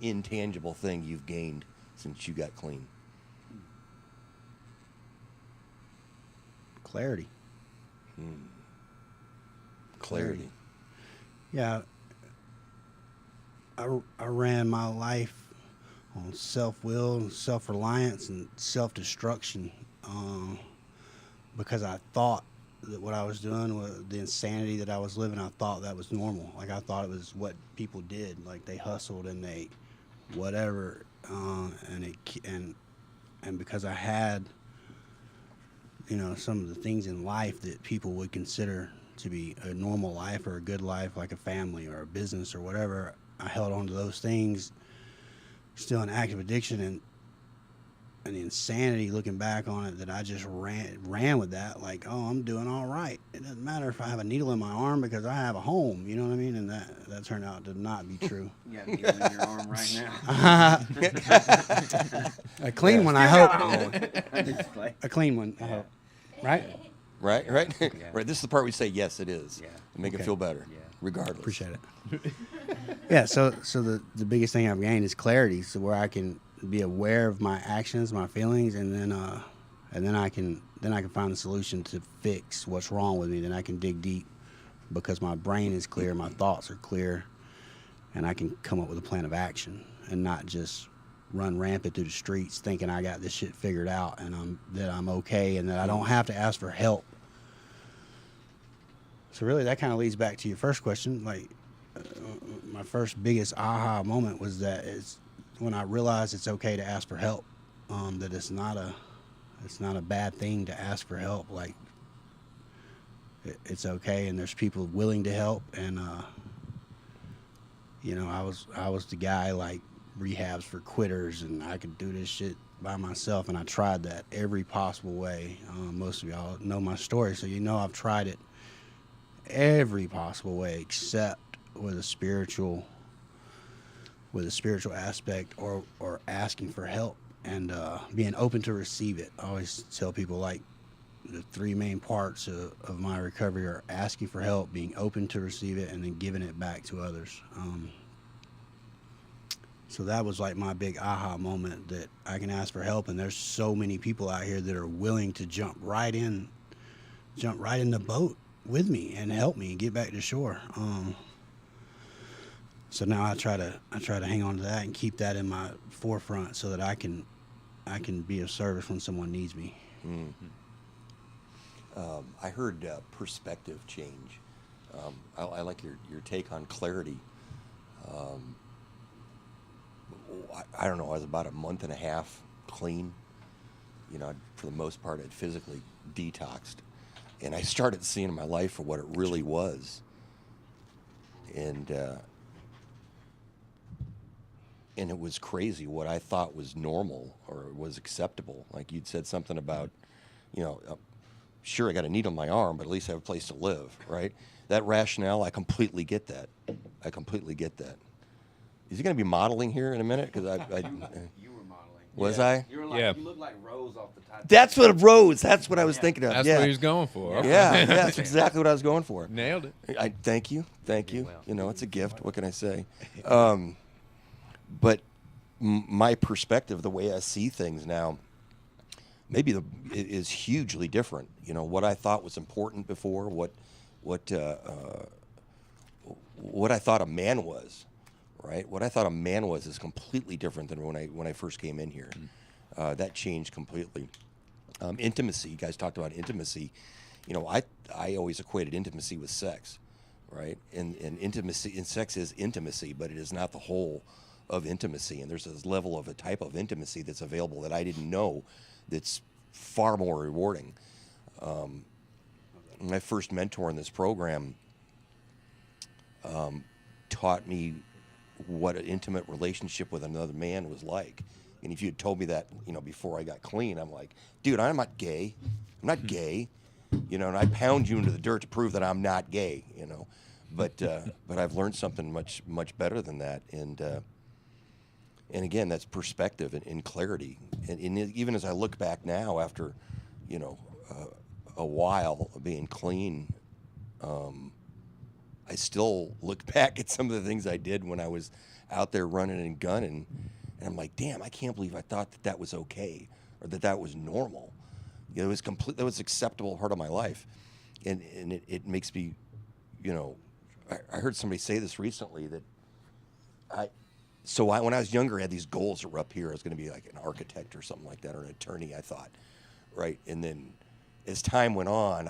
intangible thing you've gained since you got clean? Clarity. Clarity. Yeah. I ran my life on self-will and self-reliance and self-destruction because I thought that what I was doing, was the insanity that I was living, I thought that was normal. Like, I thought it was what people did. Like, they hustled and they whatever, and because I had, some of the things in life that people would consider to be a normal life or a good life, like a family or a business or whatever, I held on to those things, still in active addiction, and the insanity looking back on it, that I just ran with that, like, oh, I'm doing all right. It doesn't matter if I have a needle in my arm because I have a home, you know what I mean? And that turned out to not be true. You got a needle in your arm right now. A clean one, I hope. A clean one, I hope. Right? Right? Right? Right. This is the part we say, yes, it is. Yeah. To make it feel better, regardless. Appreciate it. Yeah, so the biggest thing I've gained is clarity, so where I can be aware of my actions, my feelings, and then I can find the solution to fix what's wrong with me. Then I can dig deep because my brain is clear, my thoughts are clear, and I can come up with a plan of action and not just run rampant through the streets thinking I got this shit figured out and that I'm okay and that I don't have to ask for help. So really, that kind of leads back to your first question. Like, my first biggest aha moment was that it's when I realized it's okay to ask for help. That it's not a bad thing to ask for help. Like, it's okay, and there's people willing to help. And I was the guy, like, rehabs for quitters, and I could do this shit by myself, and I tried that every possible way. Most of y'all know my story, so I've tried it every possible way except with a spiritual aspect or asking for help and being open to receive it. I always tell people, like, the three main parts of my recovery are asking for help, being open to receive it, and then giving it back to others. So that was like my big aha moment, that I can ask for help, and there's so many people out here that are willing to jump right in the boat with me and help me get back to shore. So now I try to hang on to that and keep that in my forefront so that I can be of service when someone needs me. I heard perspective change. I like your take on clarity. I don't know, I was about a month and a half clean. For the most part, I'd physically detoxed. And I started seeing my life for what it really was. And it was crazy what I thought was normal or was acceptable. Like, you'd said something about, sure, I got a needle in my arm, but at least I have a place to live, right? That rationale, I completely get that. I completely get that. Is he going to be modeling here in a minute? Because You were modeling. was Yeah. I? You were like, Yeah. you look like Rose off the Titanic. That's what Rose. That's what I was thinking of. That's yeah. what he was going for. Okay. Yeah, that's exactly what I was going for. Nailed it. I thank you. well. You know, it's a gift. What can I say? But my perspective, the way I see things now, maybe it is hugely different. You know, what I thought was important before, what I thought a man was, right? What I thought a man was is completely different than when I first came in here. That changed completely. Intimacy. You guys talked about intimacy. You know, I always equated intimacy with sex, right? And intimacy and sex is intimacy, but it is not the whole of intimacy. And there's this level of a type of intimacy that's available that I didn't know that's far more rewarding. My first mentor in this program taught me what an intimate relationship with another man was like. And if you had told me that, you know, before I got clean, I'm like, dude, I'm not gay. I'm not gay. You know, and I pound you into the dirt to prove that I'm not gay, you know. But I've learned something much better than that. And again, that's perspective and clarity. And even as I look back now after, you know, a while of being clean, I still look back at some of the things I did when I was out there running and gunning. And I'm like, damn, I can't believe I thought that was okay or that was normal. You know, that was acceptable part of my life. And it makes me, you know, I heard somebody say this recently that when I was younger, I had these goals that were up here. I was going to be like an architect or something like that, or an attorney, I thought, right? And then as time went on,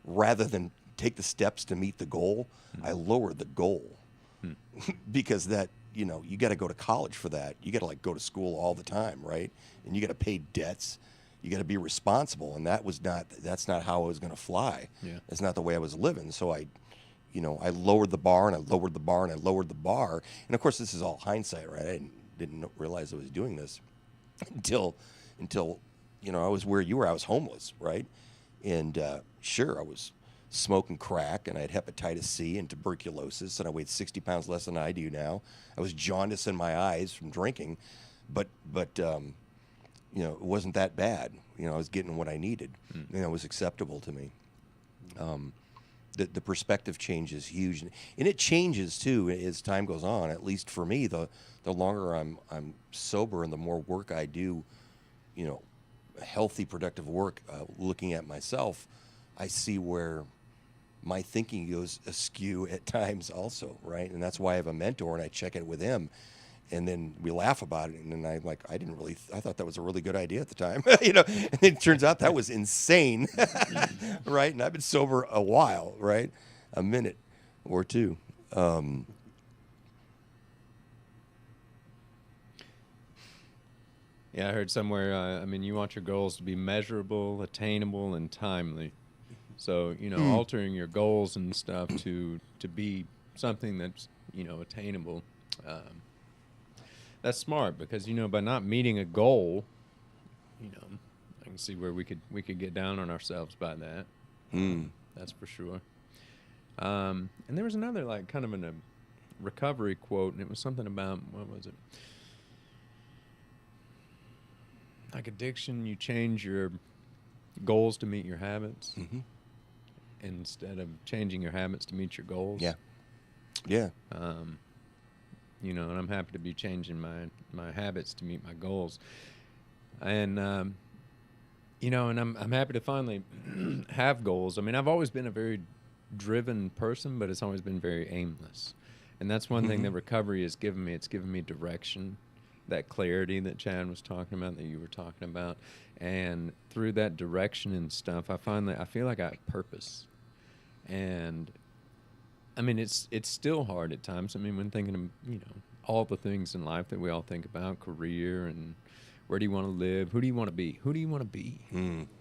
rather than take the steps to meet the goal, I lowered the goal because that, you know, you got to go to college for that. You got to like go to school all the time, right? And you got to pay debts. You got to be responsible, and that's not how I was going to fly. Yeah. That's not the way I was living. So I lowered the bar, and I lowered the bar, and I lowered the bar. And of course, this is all hindsight, right? I didn't realize I was doing this until you know, I was where you were. I was homeless, right? And sure, I was smoking crack, and I had hepatitis C and tuberculosis, and I weighed 60 pounds less than I do now. I was jaundice in my eyes from drinking, but you know, it wasn't that bad. You know, I was getting what I needed. You know, it was acceptable to me. The perspective change is huge, and it changes too as time goes on. At least for me, the longer I'm sober and the more work I do, you know, healthy, productive work, looking at myself, I see where my thinking goes askew at times also, right? And that's why I have a mentor, and I check it with him, and then we laugh about it, and then I'm like, I thought that was a really good idea at the time, you know, and it turns out that was insane, right? And I've been sober a while, right? A minute or two. Yeah, I heard somewhere, I mean, you want your goals to be measurable, attainable, and timely. So, you know, altering your goals and stuff to be something that's, you know, attainable, that's smart because, you know, by not meeting a goal, you know, I can see where we could get down on ourselves by that. That's for sure. And there was another, like, kind of a recovery quote, and it was something about, what was it? Like addiction, you change your goals to meet your habits instead of changing your habits to meet your goals. Yeah. Yeah. You know, and I'm happy to be changing my habits to meet my goals. And, you know, and I'm happy to finally have goals. I mean, I've always been a very driven person, but it's always been very aimless. And that's one thing that recovery has given me. It's given me direction, that clarity that Chad was talking about, that you were talking about. And through that direction and stuff, I feel like I have purpose. And I mean, it's still hard at times. I mean, when thinking of, you know, all the things in life that we all think about, career and where do you want to live? Who do you want to be? Who do you want to be?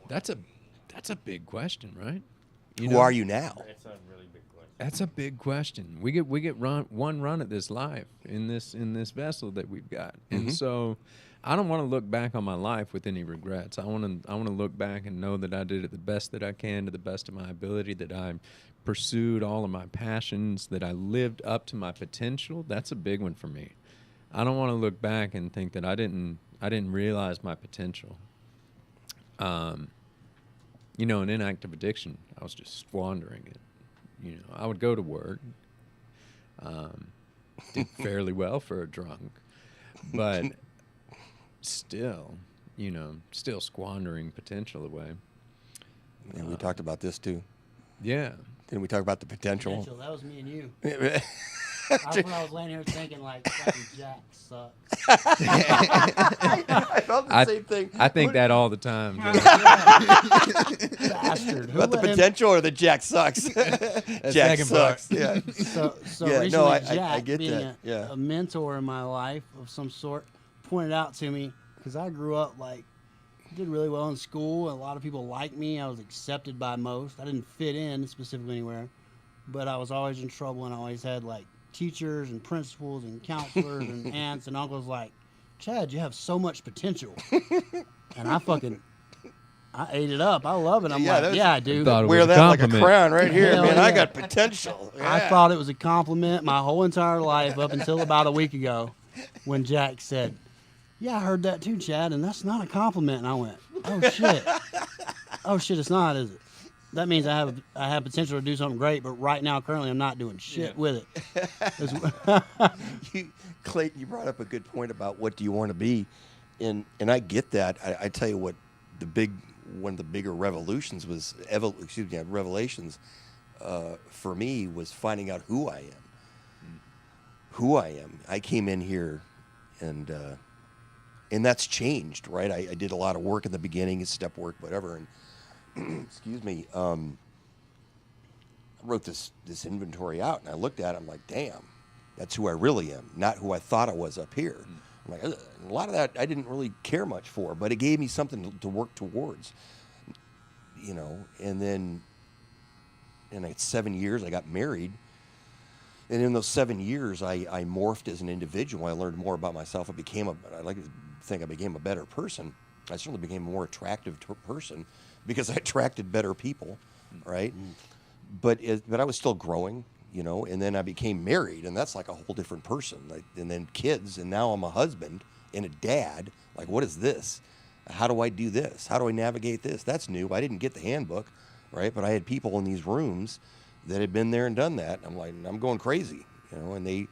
That's a big question, right? Who are you now? It's a really big question. That's a big question. We get one run at this life in this vessel that we've got, and so I don't want to look back on my life with any regrets. I want to look back and know that I did it the best that I can, to the best of my ability, that I pursued all of my passions, that I lived up to my potential. That's a big one for me. I don't want to look back and think that I didn't realize my potential. You know, in inactive addiction, I was just squandering it. You know, I would go to work, did fairly well for a drunk, but still, you know, still squandering potential away. And we talked about this too. Yeah. Didn't we talk about the potential? Potential, that was me and you. That's when I was laying here thinking, like, fucking Jack sucks. I felt the same thing. I think that all the time. Bastard. Who About the let him- potential or the Jack sucks? Jack second part. sucks. Yeah. So Yeah, recently, no, I Jack, get being that. Yeah. a mentor in my life of some sort, pointed out to me, because I grew up like, did really well in school. A lot of people liked me. I was accepted by most. I didn't fit in specifically anywhere, but I was always in trouble, and I always had like teachers and principals and counselors and aunts and uncles like, Chad, you have so much potential. And I ate it up. I love it. I'm Yeah, that like, was- yeah, I do. Thought it Wear was a that like a compliment. crown right here, Hell man. I yeah. got potential. I Yeah. thought it was a compliment my whole entire life up until about a week ago when Jack said, yeah, I heard that too, Chad, and that's not a compliment. And I went, oh, shit. Oh, shit, it's not, is it? That means I have potential to do something great, but right now, currently, I'm not doing shit with it. Clayton, you brought up a good point about what do you want to be, and I get that. I tell you what, one of the bigger revelations for me was finding out who I am. Who I am. I came in here, and that's changed, right? I did a lot of work in the beginning, step work, whatever, and excuse me. I wrote this inventory out, and I looked at it. I'm like, damn, that's who I really am, not who I thought I was up here. I'm like, a lot of that I didn't really care much for, but it gave me something to work towards, you know. And then, in like 7 years, I got married, and in those 7 years, I morphed as an individual. I learned more about myself. I like to think I became a better person. I certainly became a more attractive person because I attracted better people, right? But I was still growing, you know. And then I became married, and that's like a whole different person. And then kids, and now I'm a husband and a dad. Like, what is this? How do I do this? How do I navigate this? That's new. I didn't get the handbook, right? But I had people in these rooms that had been there and done that. I'm like, I'm going crazy, you know. And they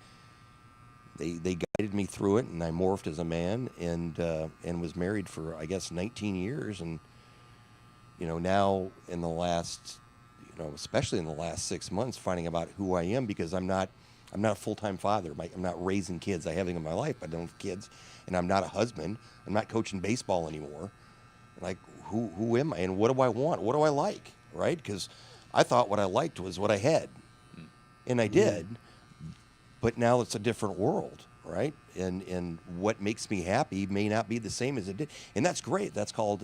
guided me through it, and I morphed as a man, and was married for, I guess, 19 years. And you know, now in the last, you know, especially in the last 6 months, finding about who I am, because I'm not a full-time father. I'm not raising kids. I have them in my life, but I don't have kids, and I'm not a husband. I'm not coaching baseball anymore. Like, who am I, and what do I want? What do I like, right? Because I thought what I liked was what I had, and I did. But now it's a different world, right? And what makes me happy may not be the same as it did, and that's great. That's called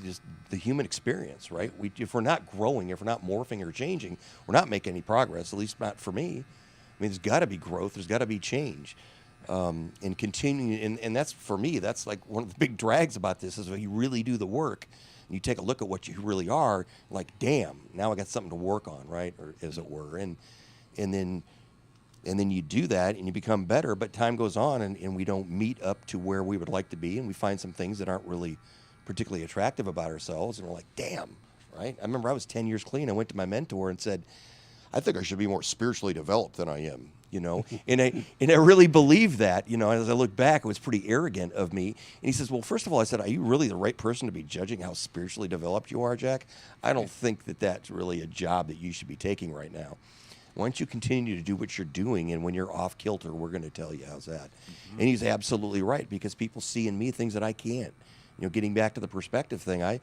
just the human experience, right? If we're not growing, if we're not morphing or changing, we're not making any progress. At least not for me. I mean, there's got to be growth. There's got to be change, and continuing. And that's, for me, that's like one of the big drags about this is when you really do the work and you take a look at what you really are. Like, damn, now I got something to work on, right? Or as it were, and then you do that and you become better. But time goes on, and we don't meet up to where we would like to be, and we find some things that aren't really particularly attractive about ourselves, and we're like, damn, right? I remember I was 10 years clean. I went to my mentor and said, I think I should be more spiritually developed than I am, you know? and I really believed that, you know. As I look back, it was pretty arrogant of me. And he says, well, first of all, I said, are you really the right person to be judging how spiritually developed you are, Jack? I don't think that that's really a job that you should be taking right now. Why don't you continue to do what you're doing, and when you're off kilter, we're going to tell you. How's that? And he's absolutely right, because people see in me things that I can't. You know, getting back to the perspective thing, I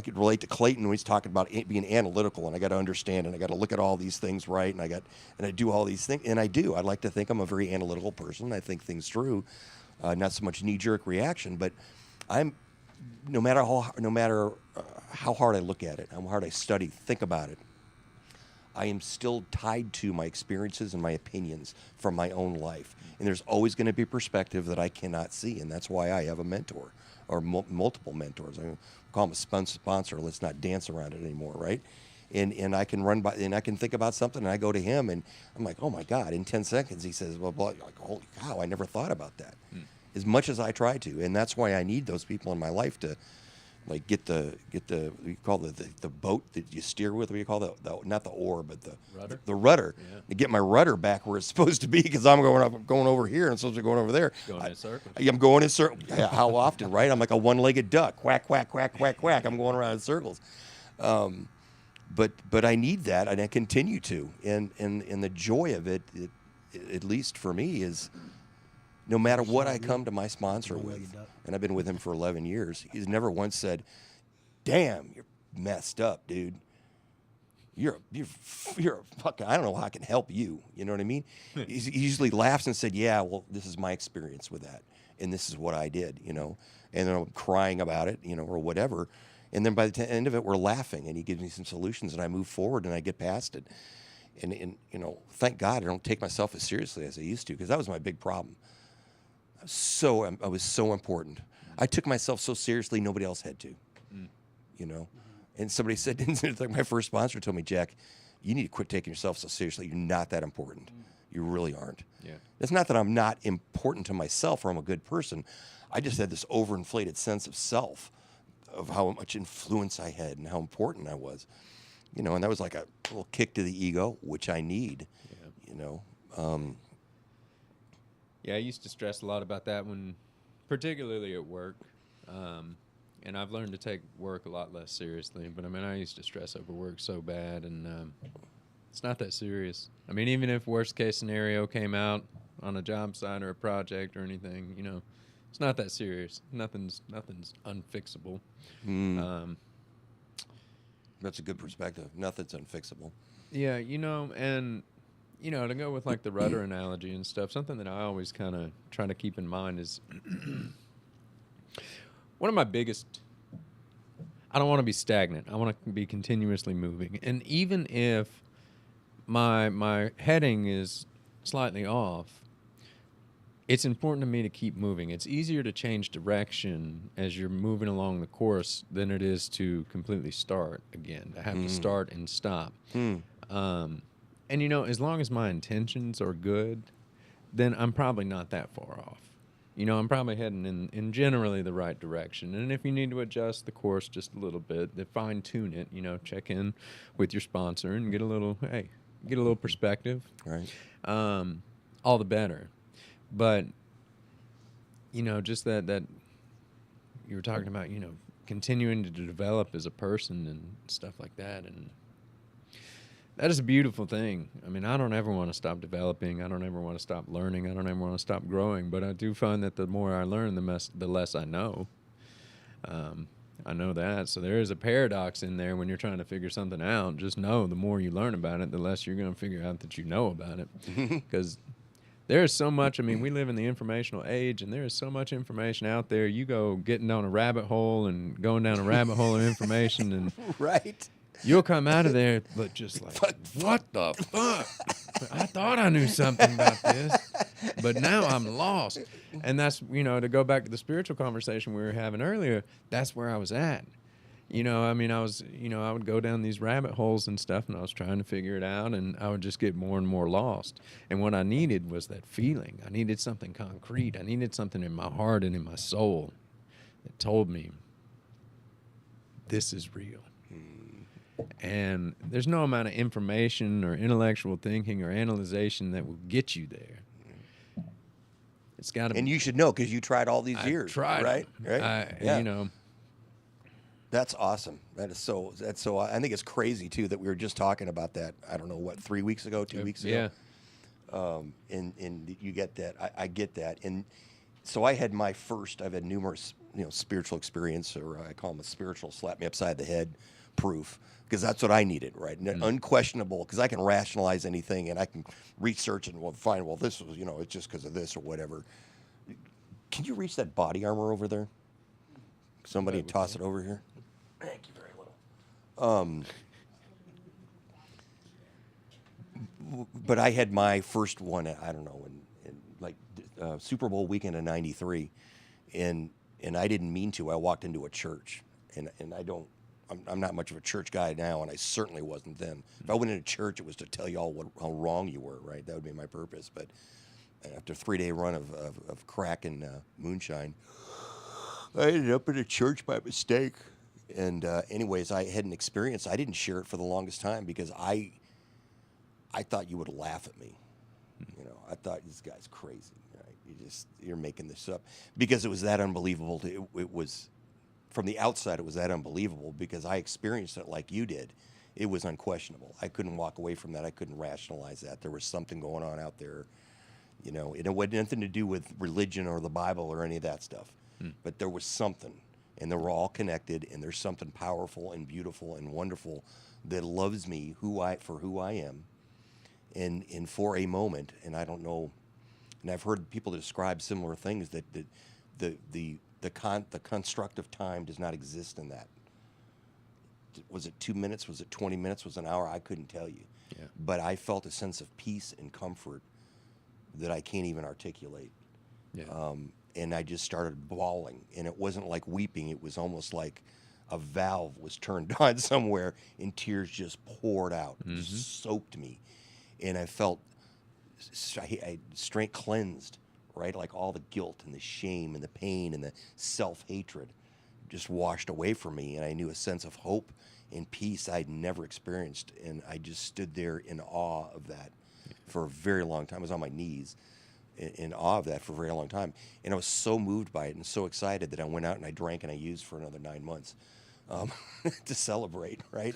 could relate to Clayton when he's talking about being analytical, and I got to understand, and I got to look at all these things right, and I do all these things, and I do. I'd like to think I'm a very analytical person. I think things through, not so much knee-jerk reaction, but I'm no matter how hard I look at it, how hard I study, think about it, I am still tied to my experiences and my opinions from my own life. And there's always going to be perspective that I cannot see. And that's why I have a mentor or multiple mentors. I call them a sponsor. Let's not dance around it anymore, right? And I can run by, and I can think about something, and I go to him, and I'm like, oh my God, in 10 seconds, he says, well, blah, like, holy cow, I never thought about that. As much as I try to. And that's why I need those people in my life to, like, get the you call the boat that you steer with. What do you call the not the oar, but the Rudder? The rudder. Yeah. To get my rudder back where it's supposed to be, because I'm going over here and I'm supposed to be going over there. Going in circles. I'm going in circles. How often, right? I'm like a one-legged duck. Quack, quack, quack, quack, quack. I'm going around in circles. But I need that, and I continue to. And the joy of it, at least for me, is no matter what I come to my sponsor with, and I've been with him for 11 years, he's never once said, damn, you're messed up, dude. You're a fucking, I don't know how I can help you. You know what I mean? He usually laughs and said, yeah, well, this is my experience with that, and this is what I did, you know. And then I'm crying about it, you know, or whatever. And then by the end of it, we're laughing, and he gives me some solutions, and I move forward, and I get past it. And you know, thank God I don't take myself as seriously as I used to, because that was my big problem. I was so important. I took myself so seriously, nobody else had to. You know? And somebody said, like my first sponsor told me, Jack, you need to quit taking yourself so seriously. You're not that important. You really aren't. Yeah. It's not that I'm not important to myself or I'm a good person. I just had this overinflated sense of self, of how much influence I had and how important I was. You know, and that was like a little kick to the ego, which I need. Yeah. You know? Yeah, I used to stress a lot about that particularly at work. And I've learned to take work a lot less seriously. But I mean, I used to stress over work so bad, and it's not that serious. I mean, even if worst case scenario came out on a job site or a project or anything, you know, it's not that serious. Nothing's unfixable. That's a good perspective. Nothing's unfixable. Yeah, you know, and you know, to go with like the rudder analogy and stuff, something that I always kind of try to keep in mind is one of my biggest, I don't want to be stagnant. I want to be continuously moving. And even if my heading is slightly off, it's important to me to keep moving. It's easier to change direction as you're moving along the course than it is to completely start again, to have to start and stop. And, you know, as long as my intentions are good, then I'm probably not that far off. You know, I'm probably heading in generally the right direction. And if you need to adjust the course just a little bit, then fine-tune it, you know, check in with your sponsor and get a little perspective. Right. All the better. But, you know, just that you were talking about, you know, continuing to develop as a person and stuff like that. And that is a beautiful thing. I mean, I don't ever want to stop developing. I don't ever want to stop learning. I don't ever want to stop growing. But I do find that the more I learn, the less I know. I know that. So there is a paradox in there when you're trying to figure something out. Just know the more you learn about it, the less you're going to figure out that you know about it. Because there is so much. I mean, we live in the informational age, and there is so much information out there. You go getting down a rabbit hole and going down a rabbit hole of information, and Right. you'll come out of there, but just like, what the fuck? I thought I knew something about this, but now I'm lost. And that's, you know, to go back to the spiritual conversation we were having earlier, that's where I was at. You know, I mean, I would go down these rabbit holes and stuff, and I was trying to figure it out, and I would just get more and more lost. And what I needed was that feeling. I needed something concrete. I needed something in my heart and in my soul that told me, this is real. And there's no amount of information or intellectual thinking or analyzation that will get you there. It's got to be. And you should know because you tried all these years. Tried, right? Right. Yeah. You know. That's awesome. That's so. I think it's crazy too that we were just talking about that. I don't know what 3 weeks ago, 2 weeks ago. Yeah. And you get that. I get that. And so I've had numerous, you know, spiritual experience, or I call them a spiritual slap me upside the head proof, because that's what I needed, right? Unquestionable, because I can rationalize anything and I can research and find, well, this was, you know, it's just because of this or whatever. Can you reach that body armor over there? Somebody toss it over here. Thank you very little. but I had my first one. I don't know, in like Super Bowl weekend of '93, and I didn't mean to. I walked into a church, and I don't. I'm not much of a church guy now, and I certainly wasn't then. If I went into church, it was to tell you all how wrong you were, right? That would be my purpose. But after a 3-day run of crack and moonshine, I ended up in a church by mistake. And anyways, I had an experience. I didn't share it for the longest time because I thought you would laugh at me. You know, I thought this guy's crazy. Right? You're making this up because it was that unbelievable. It was. From the outside, it was that unbelievable because I experienced it like you did. It was unquestionable. I couldn't walk away from that. I couldn't rationalize that. There was something going on out there, you know. It had nothing to do with religion or the Bible or any of that stuff. But there was something, and they were all connected, and there's something powerful and beautiful and wonderful that loves me for who I am, and for a moment. And I don't know, and I've heard people describe similar things that the construct of time does not exist in that. Was it 2 minutes? Was it 20 minutes? Was it an hour? I couldn't tell you. Yeah. But I felt a sense of peace and comfort that I can't even articulate. Yeah. And I just started bawling. And it wasn't like weeping. It was almost like a valve was turned on somewhere and tears just poured out, just soaked me. And I felt straight cleansed. Right, like all the guilt and the shame and the pain and the self-hatred just washed away from me, and I knew a sense of hope and peace I'd never experienced, and I just stood there in awe of that for a very long time. I was on my knees in awe of that for a very long time, and I was so moved by it and so excited that I went out and I drank and I used for another 9 months to celebrate, right?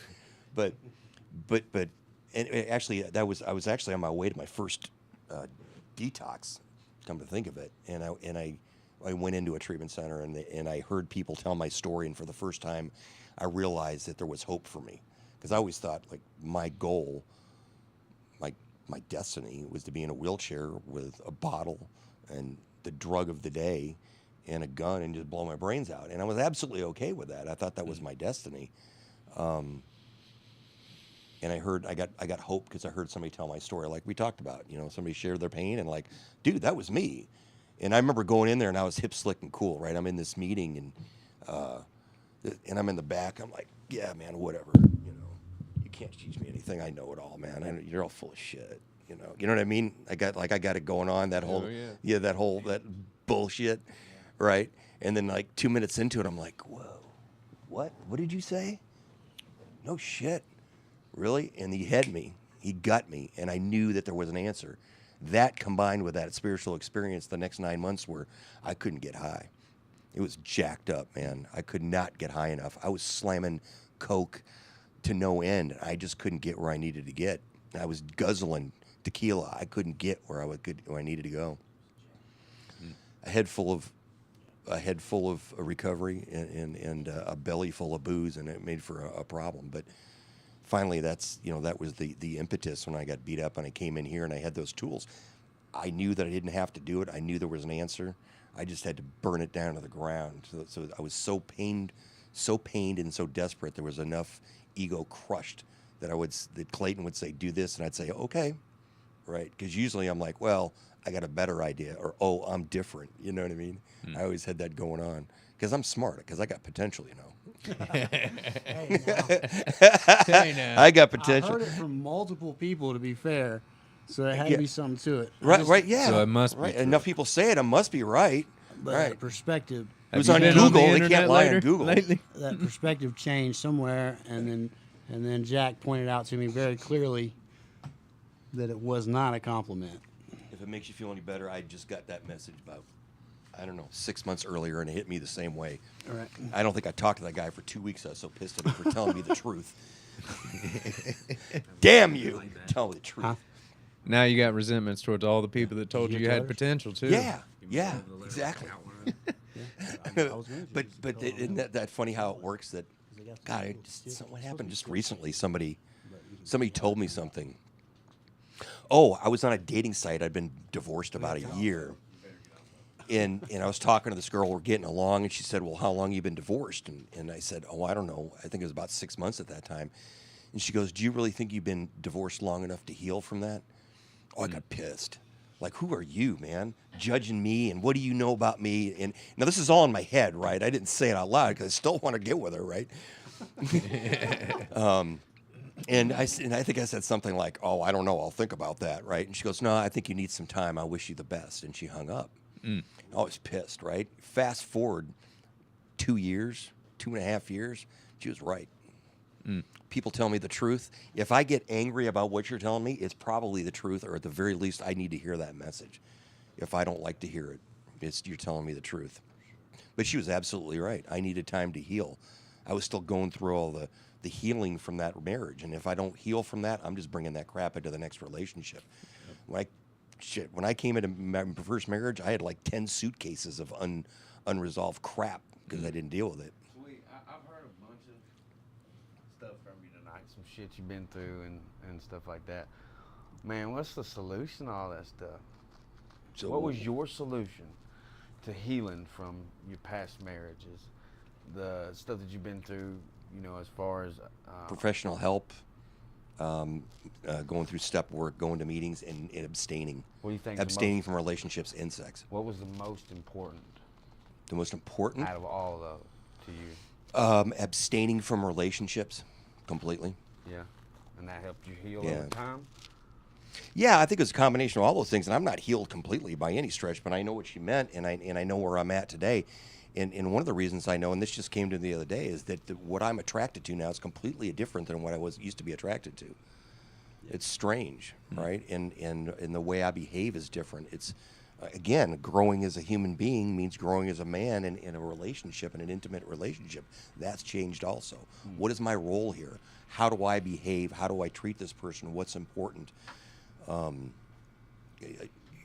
But and actually I was actually on my way to my first detox. Come to think of it, and I went into a treatment center and I heard people tell my story, and for the first time, I realized that there was hope for me, because I always thought like my goal, my destiny was to be in a wheelchair with a bottle and the drug of the day and a gun and just blow my brains out, and I was absolutely okay with that. I thought that was my destiny. And I got hope because I heard somebody tell my story, like we talked about. You know, somebody shared their pain and like, dude, that was me. And I remember going in there and I was hip, slick, and cool, right? I'm in this meeting and I'm in the back. I'm like, yeah, man, whatever. You know, you can't teach me anything. I know it all, man. You're all full of shit. You know what I mean? I got it going on. That whole that bullshit, right? And then like 2 minutes into it, I'm like, whoa, what? What did you say? No shit. Really? And he had me. He got me. And I knew that there was an answer. That combined with that spiritual experience the next 9 months where I couldn't get high. It was jacked up, man. I could not get high enough. I was slamming coke to no end. I just couldn't get where I needed to get. I was guzzling tequila. I couldn't get where I needed to go. A head full of recovery and a belly full of booze, and it made for a problem. But finally, that was the impetus when I got beat up and I came in here and I had those tools. I knew that I didn't have to do it. I knew there was an answer. I just had to burn it down to the ground. So I was so pained and so desperate. There was enough ego crushed that Clayton would say, do this, and I'd say, okay, right? Because usually I'm like, well, I got a better idea, or, oh, I'm different. You know what I mean? I always had that going on because I'm smart, because I got potential, you know. Hey, now, I got I potential. heard it from multiple people, to be fair, so there had Yeah. to be something to it. Right, yeah. So it must be right. true. Enough people say it. I must be right. But Right. perspective, It was Have on you been the Google. They internet can't lie on later- Google. lately? that perspective changed somewhere, and then Jack pointed out to me very clearly that it was not a compliment. If it makes you feel any better, I just got that message about, I don't know, 6 months earlier, and it hit me the same way. All right. I don't think I talked to that guy for 2 weeks. I was so pissed at him for telling me the truth. Damn you! Tell me the truth. Huh? Now you got resentments towards all the people that told Did you you you get had letters? potential too. Yeah, exactly. I was gonna But isn't that funny how it works? That God, what happened just recently? Somebody told me something. Oh, I was on a dating site. I'd been divorced about a year. And I was talking to this girl. We're getting along, and she said, well, how long you been divorced? And I said, oh, I don't know. I think it was about 6 months at that time. And she goes, "Do you really think you've been divorced long enough to heal from that?" Oh, I got pissed. Like, who are you, man, judging me, and what do you know about me? And now this is all in my head, right? I didn't say it out loud because I still want to get with her, right? And I think I said something like, "Oh, I don't know, I'll think about that," right? And she goes, "No, I think you need some time. I wish you the best." And she hung up. I was pissed, right? Fast forward 2 years, 2.5 years, she was right. People tell me the truth. If I get angry about what you're telling me, it's probably the truth, or at the very least, I need to hear that message. If I don't like to hear it, you're telling me the truth. But she was absolutely right. I needed time to heal. I was still going through all the healing from that marriage, and if I don't heal from that, I'm just bringing that crap into the next relationship. When I came into my first marriage, I had like 10 suitcases of unresolved crap because I didn't deal with it. Sweet. I've heard a bunch of stuff from you tonight, some shit you've been through and stuff like that. Man, what's the solution to all that stuff? So What was your solution to healing from your past marriages? The stuff that you've been through, as far as professional help, going through step work, going to meetings, and abstaining. What do you think? Abstaining from relationships and sex. What was the most important The most important? out of all of those to you? Abstaining from relationships completely. Yeah, and that helped you heal Yeah. over time. Yeah, I think it was a combination of all those things, and I'm not healed completely by any stretch, but I know what she meant, and I know where I'm at today. And one of the reasons I know, and this just came to me the other day, is that what I'm attracted to now is completely different than what I used to be attracted to. It's strange, right? And the way I behave is different. It's again, growing as a human being means growing as a man in a relationship, in an intimate relationship. That's changed also. What is my role here? How do I behave? How do I treat this person? What's important?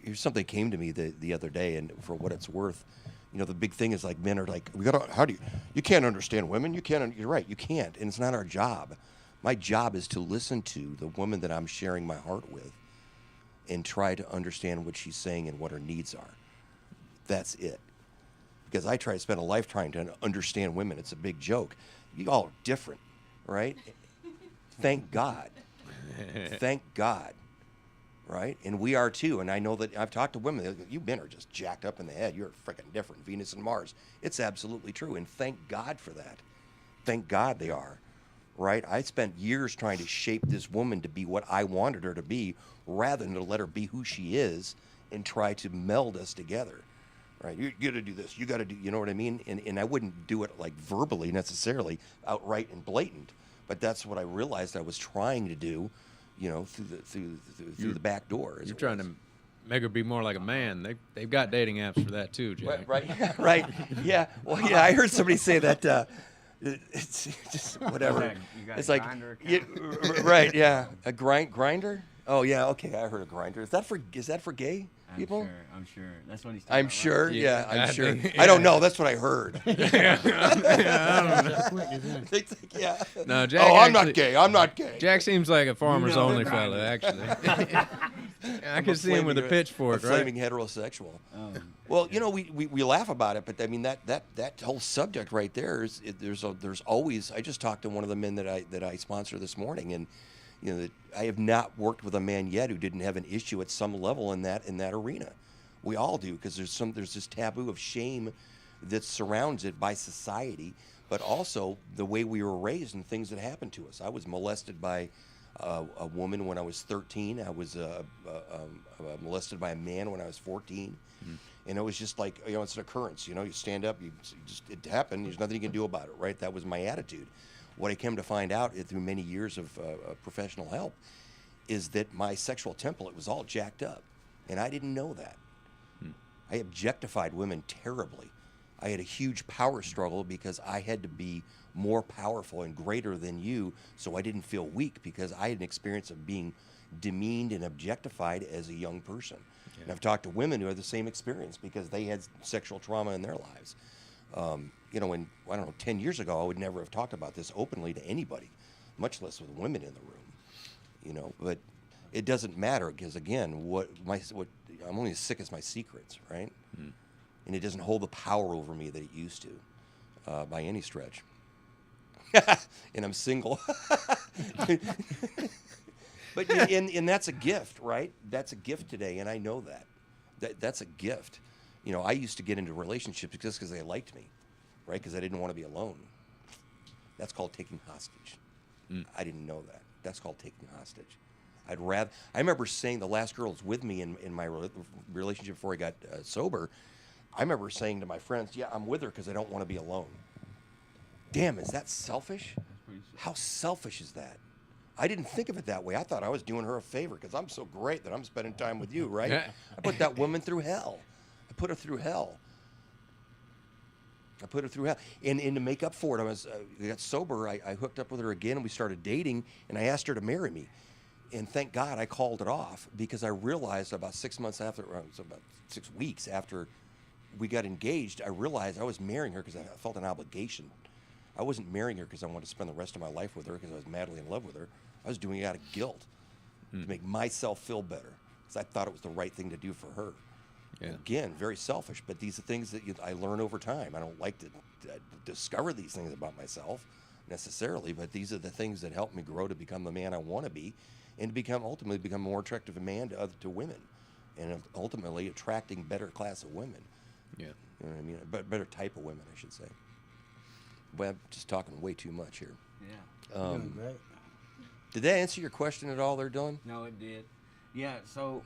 Here's something came to me the other day, and for what it's worth, the big thing is like men are like, you can't understand women. You're right, you can't, and it's not our job. My job is to listen to the woman that I'm sharing my heart with and try to understand what she's saying and what her needs are. That's it. Because I try to spend a lifetime trying to understand women. It's a big joke. You all are different, right? Thank God. Thank God. Right? And we are too. And I know that I've talked to women. You men are just jacked up in the head. You're freaking different. Venus and Mars. It's absolutely true. And thank God for that. Thank God they are. Right? I spent years trying to shape this woman to be what I wanted her to be rather than to let her be who she is and try to meld us together. Right? You got to do this. You got to do, you know what I mean? And I wouldn't do it like verbally necessarily, outright and blatant. But that's what I realized I was trying to do. Through the back door. You're trying to make her be more like a man. They've got dating apps for that too, Jack. Right. Right. Yeah. Well, yeah. I heard somebody say that. It's just whatever. You got It's a like, Grindr yeah, account? right. Yeah. A grinder. Oh yeah. Okay. I heard a grinder. Is that for gay people? I'm sure. That's what he's talking I'm about. sure. Right? Yeah. I I'm sure. think- I don't know. That's what I heard. Yeah. No, Jack. Oh, I'm actually- not gay. I'm not gay. Jack seems like a farmer's know only the fella, grinder. actually. I can see him with a pitchfork, a right? flaming heterosexual. Oh, Well, we laugh about it, but I mean that whole subject right there is there's always. I just talked to one of the men that I sponsor this morning, and that I have not worked with a man yet who didn't have an issue at some level in that arena. We all do, because there's this taboo of shame that surrounds it by society, but also the way we were raised and things that happened to us. I was molested by a woman when I was 13. I was molested by a man when I was 14. And it was just like, it's an occurrence. You stand up, it happened. There's nothing you can do about it, right? That was my attitude. What I came to find out through many years of professional help is that my sexual template was all jacked up, and I didn't know that. I objectified women terribly. I had a huge power struggle because I had to be more powerful and greater than you, so I didn't feel weak because I had an experience of being demeaned and objectified as a young person. Yeah. And I've talked to women who had the same experience because they had sexual trauma in their lives. And I don't know, 10 years ago, I would never have talked about this openly to anybody, much less with women in the room. But it doesn't matter because, again, I'm only as sick as my secrets, right? And it doesn't hold the power over me that it used to, by any stretch. and I'm single. But and that's a gift, right? That's a gift today, and I know that's a gift. You know, I used to get into relationships just because they liked me, right? Because I didn't want to be alone. That's called taking hostage. I didn't know that. That's called taking hostage. I remember saying, the last girl was with me in my relationship before I got sober. I remember saying to my friends, yeah, I'm with her because I don't want to be alone. Damn, is that selfish? How selfish is that? I didn't think of it that way. I thought I was doing her a favor because I'm so great that I'm spending time with you, right? I put that woman through hell. I put her through hell. And to make up for it, I got sober. I hooked up with her again, and we started dating, and I asked her to marry me. And thank God I called it off, because I realized about 6 months after, well, it was about 6 weeks after we got engaged, I realized I was marrying her because I felt an obligation. I wasn't marrying her because I wanted to spend the rest of my life with her because I was madly in love with her. I was doing it out of guilt to make myself feel better because I thought it was the right thing to do for her. Yeah. Again, very selfish, but these are things that I learn over time. I don't like to discover these things about myself necessarily, but these are the things that help me grow to become the man I want to be, and to ultimately become a more attractive man to women, and ultimately attracting better class of women. Yeah. You know what I mean? But better type of women, I should say. Well, I'm just talking way too much here. Yeah. Doing great. Did that answer your question at all there, Dylan? No, it did. Yeah, so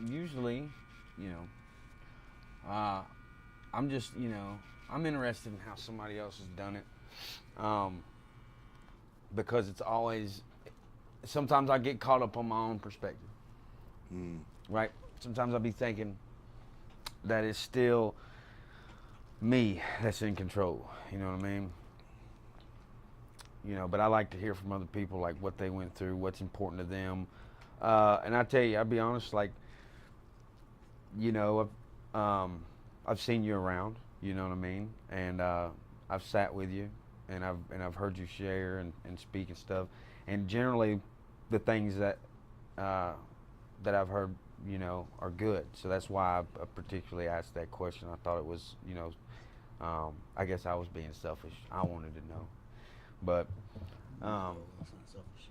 usually, I'm just, I'm interested in how somebody else has done it. Because it's always, sometimes I get caught up on my own perspective. Right? Sometimes I'll be thinking that it's still me that's in control. You know what I mean? But I like to hear from other people, like what they went through, what's important to them. And I tell you, I'll be honest, like, I've seen you around, you know what I mean? And I've sat with you, and I've heard you share and speak and stuff. And generally, the things that I've heard, are good. So that's why I particularly asked that question. I thought it was, I guess I was being selfish. I wanted to know. But That's not selfish.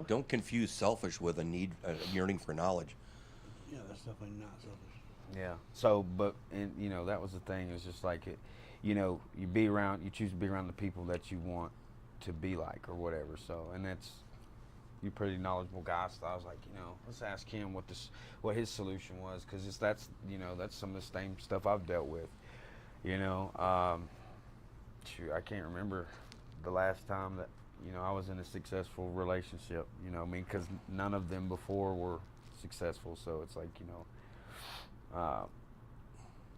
Don't confuse selfish with a yearning for knowledge. Yeah, that's definitely not selfish. Yeah. So, but that was the thing. It's just like you choose to be around the people that you want to be like or whatever. So, and you're a pretty knowledgeable guy. So I was like, let's ask him what his solution was, because that's some of the same stuff I've dealt with. I can't remember the last time that I was in a successful relationship. Because none of them before were successful. So it's like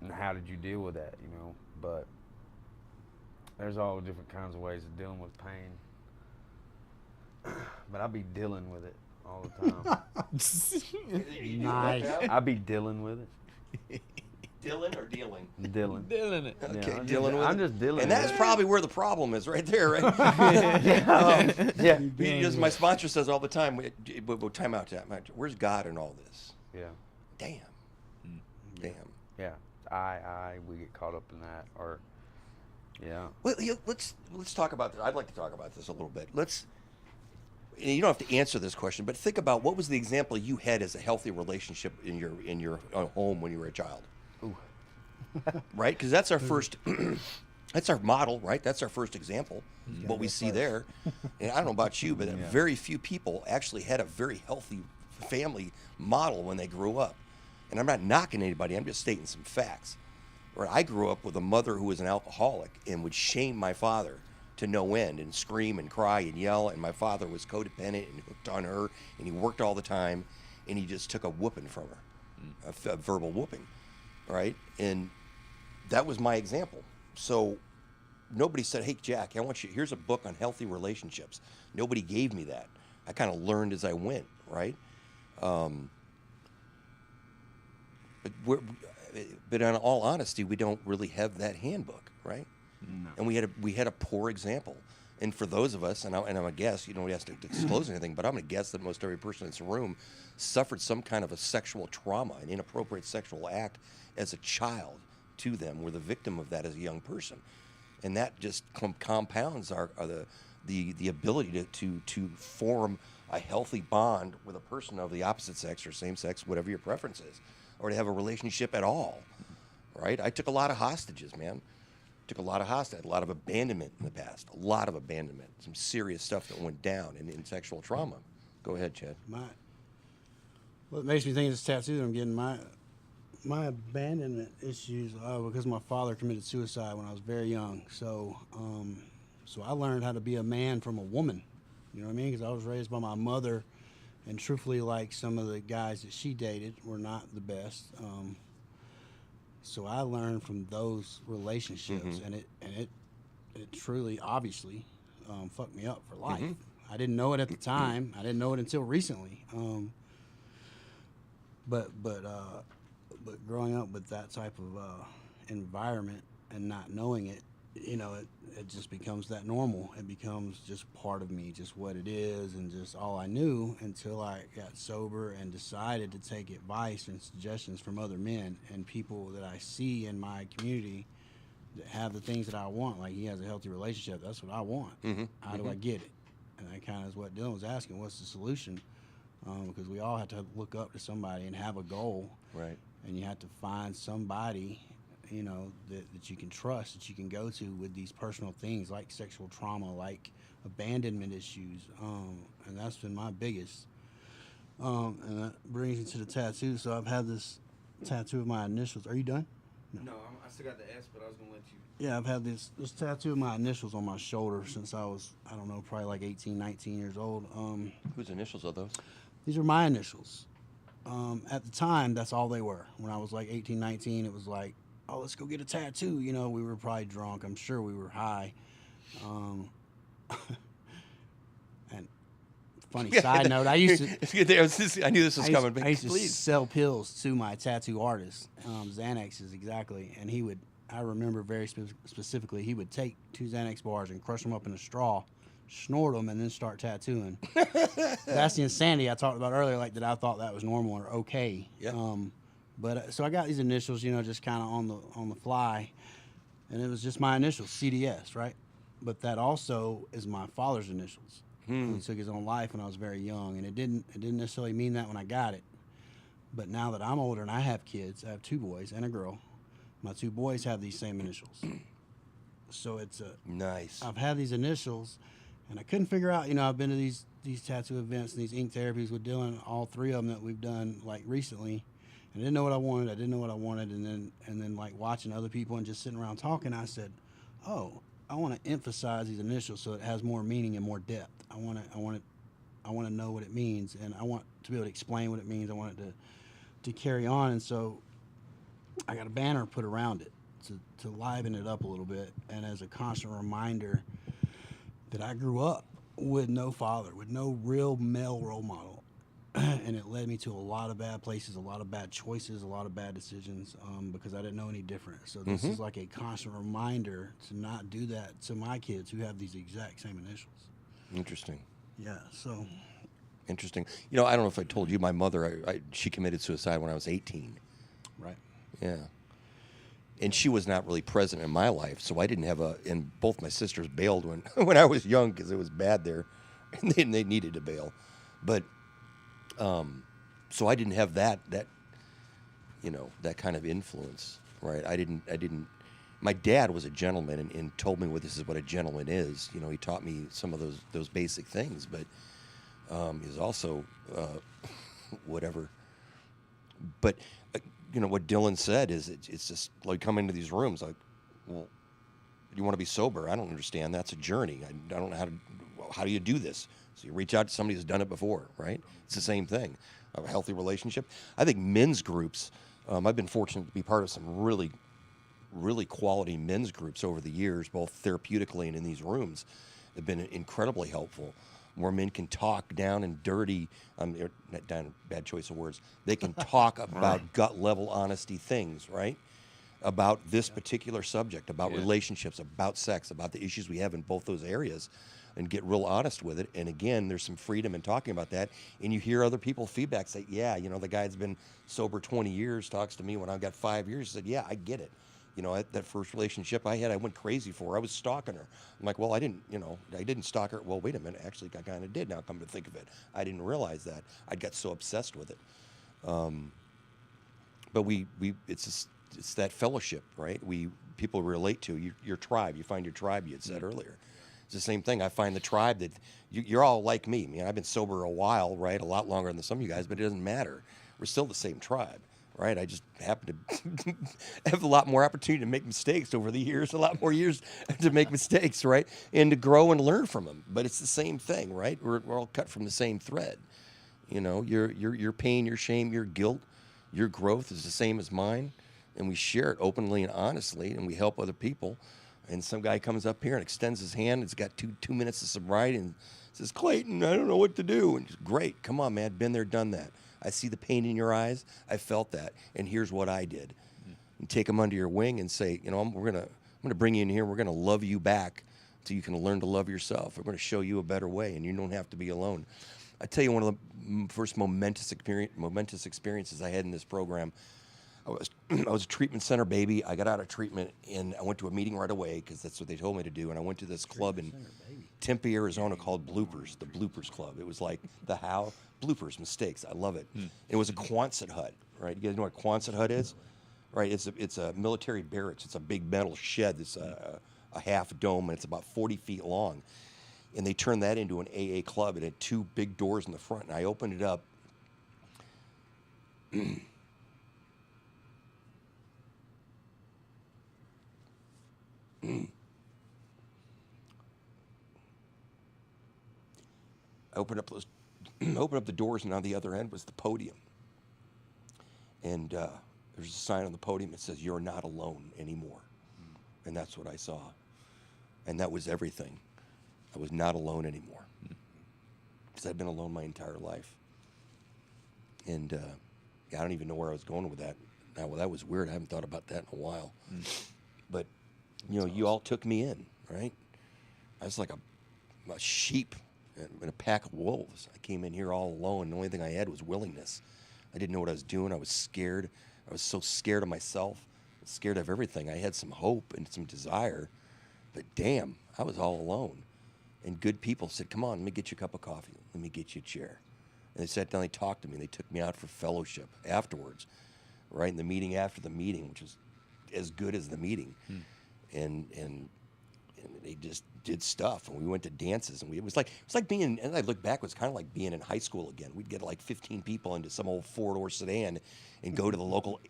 and how did you deal with that? But there's all different kinds of ways of dealing with pain. But I be dealing with it all the time. Nice. I be dealing with it. Dylan or dealing? Dealing. Dealing it. Okay, I'm dealing with it. I'm just dealing And with that's it. probably where the problem is, right there, right? Yeah. Because my sponsor says all the time, we'll time out. Where's God in all this? Yeah. Damn. Damn. Yeah. We get caught up in that, or, yeah. Well, let's talk about this. I'd like to talk about this a little bit. And you don't have to answer this question, but think about what was the example you had as a healthy relationship in your home when you were a child. Ooh. Right? Because that's our first, that's our model, right? That's our first example, what we see there. And I don't know about you, but very few people actually had a very healthy family model when they grew up. And I'm not knocking anybody, I'm just stating some facts. Right? I grew up with a mother who was an alcoholic and would shame my father to no end and scream and cry and yell, and my father was codependent and hooked on her, and he worked all the time, and he just took a whooping from her, a verbal whooping, right? And that was my example. So nobody said, hey, Jack, here's a book on healthy relationships. Nobody gave me that. I kind of learned as I went, right? But in all honesty, we don't really have that handbook, right? No. And we had a poor example. And for those of us, and I'm a guess, you don't have to disclose anything, but I'm going to guess that most every person in this room suffered some kind of a sexual trauma, an inappropriate sexual act as a child to them, were the victim of that as a young person. and that just compounds the ability to form a healthy bond with a person of the opposite sex or same sex, whatever your preference is, or to have a relationship at all, right? I took a lot of hostages, man. Took a lot of hostages, a lot of abandonment in the past, a lot of abandonment, some serious stuff that went down in sexual trauma. Go ahead, Chad. What makes me think of this tattoo that I'm getting, my abandonment issues, because my father committed suicide when I was very young. So I learned how to be a man from a woman. You know what I mean? Because I was raised by my mother, and truthfully, like, some of the guys that she dated were not the best. So I learned from those relationships, and it truly, obviously, fucked me up for life. I didn't know it at the time. I didn't know it until recently. But growing up with that type of environment and not knowing it, you know, it just becomes that normal. It becomes just part of me, just what it is, and just all I knew until I got sober and decided to take advice and suggestions from other men and people that I see in my community that have the things that I want. Like, he has a healthy relationship. That's what I want. How do I get it? And that kind of is what Dylan was asking. What's the solution? Because we all have to look up to somebody and have a goal. Right. And you have to find somebody, you know, that you can trust, that you can go to with these personal things like sexual trauma, like abandonment issues. And that's been my biggest. And that brings me to the tattoo. So I've had this tattoo of my initials. Are you done? No, I still got the S, but I was going to let you. Yeah, I've had this tattoo of my initials on my shoulder since I was, I don't know, probably like 18, 19 years old. Whose initials are those? These are my initials. At the time, that's all they were. When I was like 18, 19, it was like, oh, let's go get a tattoo. You know, we were probably drunk. I'm sure we were high. And funny side note, I used to... I knew this was coming. I used to Please. sell pills to my tattoo artist, Xanaxes exactly, and he would, I remember very specifically, he would take 2 Xanax bars and crush them up in a straw, snort them, and then start tattooing. That's the insanity I talked about earlier, like that I thought that was normal or okay. Yeah. But so I got these initials, you know, just kind of on the fly, and it was just my initials, CDS, right? But that also is my father's initials. He took his own life when I was very young, and it didn't necessarily mean that when I got it. But now that I'm older and I have kids, I have 2 boys and a girl. My 2 boys have these same initials. So it's Nice. I've had these initials, and I couldn't figure out. You know, I've been to these tattoo events and these ink therapies with Dylan, all 3 of them that we've done like recently. And I didn't know what I wanted. And then like watching other people and just sitting around talking, I said, oh, I want to emphasize these initials so it has more meaning and more depth. I want to know what it means, and I want to be able to explain what it means. I want it to carry on, and so I got a banner put around it to liven it up a little bit, and as a constant reminder that I grew up with no father, with no real male role model, and it led me to a lot of bad places, a lot of bad choices, a lot of bad decisions, because I didn't know any different. So this is like a constant reminder to not do that to my kids who have these exact same initials. Interesting. Yeah, so... Interesting. You know, I don't know if I told you, my mother, she committed suicide when I was 18. Right. Yeah. And she was not really present in my life, so I didn't have and both my sisters bailed when I was young because it was bad there, and they needed to bail. But, so I didn't have that, you know, that kind of influence, right? I didn't, my dad was a gentleman and told me this is what a gentleman is. You know, he taught me some of those basic things, but he was also whatever. But you know what Dylan said is it's just like coming into these rooms like, well, you want to be sober? I don't understand. That's a journey. I don't know how do you do this? So you reach out to somebody who's done it before, right? It's the same thing. A healthy relationship. I think men's groups. I've been fortunate to be part of some really, really quality men's groups over the years, both therapeutically and in these rooms, have been incredibly helpful. Where men can talk down and dirty, not down, bad choice of words. They can talk about gut level honesty things, right? About this particular subject, about relationships, about sex, about the issues we have in both those areas, and get real honest with it. And again, there's some freedom in talking about that. And you hear other people feedback say, yeah, you know, the guy that's been sober 20 years talks to me when I've got 5 years. Said, yeah, I get it. You know, that first relationship I had, I went crazy for her. I was stalking her. I'm like, well, I didn't stalk her. Well, wait a minute. Actually, I kind of did now, come to think of it. I didn't realize that. I got so obsessed with it. But it's that fellowship, right? People relate to your tribe. You find your tribe, you had said earlier. It's the same thing. I find the tribe that you're all like me. I mean, I've been sober a while, right? A lot longer than some of you guys, but it doesn't matter. We're still the same tribe, right? I just happen to have a lot more opportunity to make mistakes over the years, a lot more years to make mistakes, right? And to grow and learn from them. But it's the same thing, right? We're all cut from the same thread. You know, your pain, your shame, your guilt, your growth is the same as mine. And we share it openly and honestly, and we help other people. And some guy comes up here and extends his hand. It's got two minutes of sobriety and says, Clayton, I don't know what to do. And just, great, come on, man, been there, done that. I see the pain in your eyes. I felt that, and here's what I did. And take them under your wing and say, you know, I'm gonna bring you in here. We're gonna love you back so you can learn to love yourself. We're gonna show you a better way, and you don't have to be alone. I tell you, one of the first momentous experiences I had in this program. I was a treatment center baby. I got out of treatment and I went to a meeting right away because that's what they told me to do. And I went to this club in Tempe, Arizona called Bloopers, the Bloopers Club. It was like the how bloopers, mistakes. I love it. It was a Quonset hut, right? You guys know what a Quonset hut is, right? It's a military barracks. It's a big metal shed. It's a half dome and it's about 40 feet long. And they turned that into an AA club. It had two big doors in the front. And I opened it up. I opened up the doors, and on the other end was the podium. And there's a sign on the podium that says, "You're not alone anymore." And that's what I saw. And that was everything. I was not alone anymore. Because I'd been alone my entire life. And I don't even know where I was going with that. Now, well, that was weird. I haven't thought about that in a while. But, you know, you all took me in, right? I was like a sheep in a pack of wolves. I came in here all alone. The only thing I had was willingness. I didn't know what I was doing. I was scared. I was so scared of myself, scared of everything. I had some hope and some desire, but damn, I was all alone. And good people said, "Come on, let me get you a cup of coffee. Let me get you a chair." And they sat down, they talked to me, and they took me out for fellowship afterwards, right? In the meeting after the meeting, which was as good as the meeting. And they just did stuff, and we went to dances, and it was like being. And I look back, it was kind of like being in high school again. We'd get like 15 people into some old 4-door sedan, and go to the local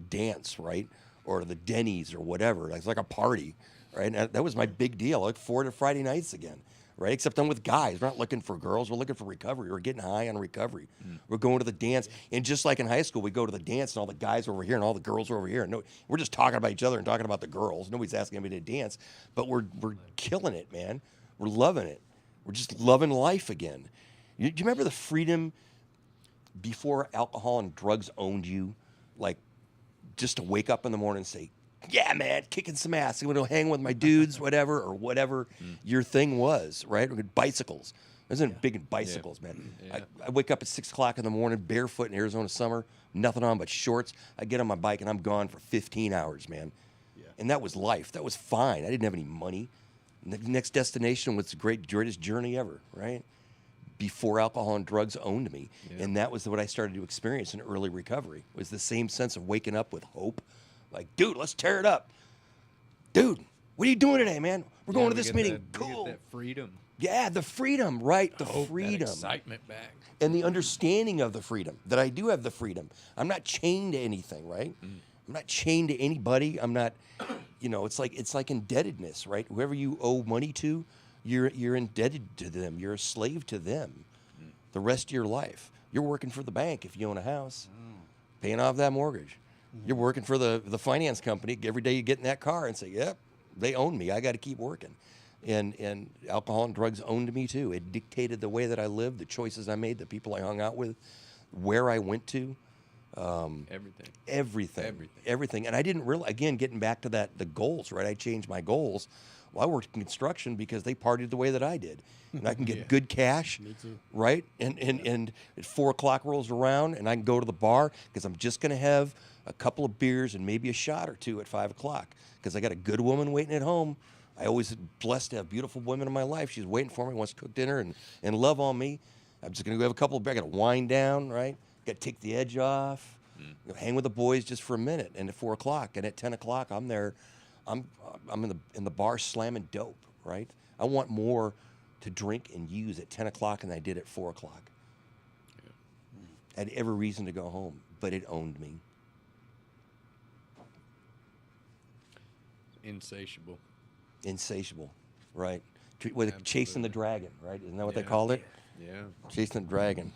dance, right, or the Denny's or whatever. It was like a party, right? And that was my big deal. I look forward to Friday nights again, right? Except I'm with guys. We're not looking for girls. We're looking for recovery. We're getting high on recovery. We're going to the dance, and just like in high school, we go to the dance, and all the guys are over here, and all the girls are over here. And we're just talking about each other and talking about the girls. Nobody's asking anybody to dance, but we're killing it, man. We're loving it. We're just loving life again. Do you remember the freedom before alcohol and drugs owned you? Like, just to wake up in the morning and say, "Yeah, man, kicking some ass. I'm going to hang with my dudes," whatever, or whatever your thing was, right? Or bicycles. I wasn't big in bicycles, man. Yeah. I wake up at 6 o'clock in the morning, barefoot in Arizona summer, nothing on but shorts. I get on my bike, and I'm gone for 15 hours, man. Yeah. And that was life. That was fine. I didn't have any money. The next destination was the greatest journey ever, right? Before alcohol and drugs owned me. Yeah. And that was what I started to experience in early recovery. It was the same sense of waking up with hope. Like, dude, let's tear it up. Dude, what are you doing today, man? We're going to this meeting. Cool. That freedom. Yeah, the freedom, right? The Hope, freedom. that excitement back. And the understanding of the freedom, that I do have the freedom. I'm not chained to anything, right? I'm not chained to anybody. I'm not, you know, it's like indebtedness, right? Whoever you owe money to, you're indebted to them. You're a slave to them the rest of your life. You're working for the bank if you own a house, paying off that mortgage. You're working for the finance company. Every day you get in that car and say, "Yep, they own me. I got to keep working." And alcohol and drugs owned me too. It dictated the way that I lived, the choices I made, the people I hung out with, where I went to. Everything. And I didn't really, again, getting back to that, the goals, right? I changed my goals. Well, I worked in construction because they partied the way that I did. And I can get good cash, right? And at 4 o'clock rolls around and I can go to the bar because I'm just going to have a couple of beers and maybe a shot or two at 5 o'clock because I got a good woman waiting at home. I always blessed to have beautiful women in my life. She's waiting for me, wants to cook dinner and love on me. I'm just going to go have a couple of beers. I got to wind down, right? Got to take the edge off, hang with the boys just for a minute. And at 4 o'clock and at 10 o'clock, I'm there. I'm in the bar slamming dope, right? I want more to drink and use at 10 o'clock than I did at 4 o'clock. Yeah. I had every reason to go home, but it owned me. Insatiable. Insatiable, right? Chasing the dragon, right? Isn't that what they called it? Yeah. Chasing the dragon.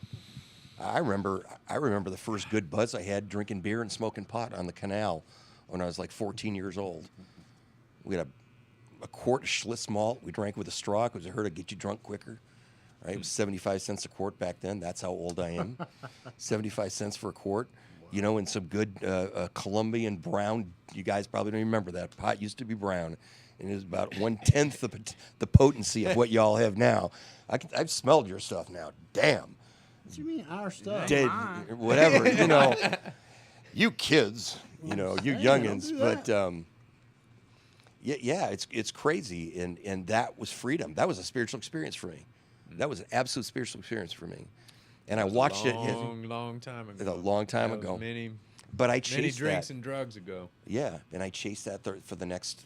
I remember the first good buzz I had drinking beer and smoking pot on the canal when I was like 14 years old. We had a quart of Schlitz malt. We drank with a straw because I heard it get you drunk quicker. Right? It was 75 cents a quart back then. That's how old I am. 75 cents for a quart. You know, and some good Colombian brown. You guys probably don't remember that. Pot used to be brown. And it was about 1/10 the potency of what y'all have now. I've smelled your stuff now. Damn. What you mean our stuff? Dead, whatever. You know, you kids. You know, you youngins. But yeah, it's crazy, and that was freedom. That was a spiritual experience for me. That was an absolute spiritual experience for me. And I watched it. Long time ago. It's a long time ago. But I chased many drinks that. and drugs ago. Yeah, and I chased that for the next,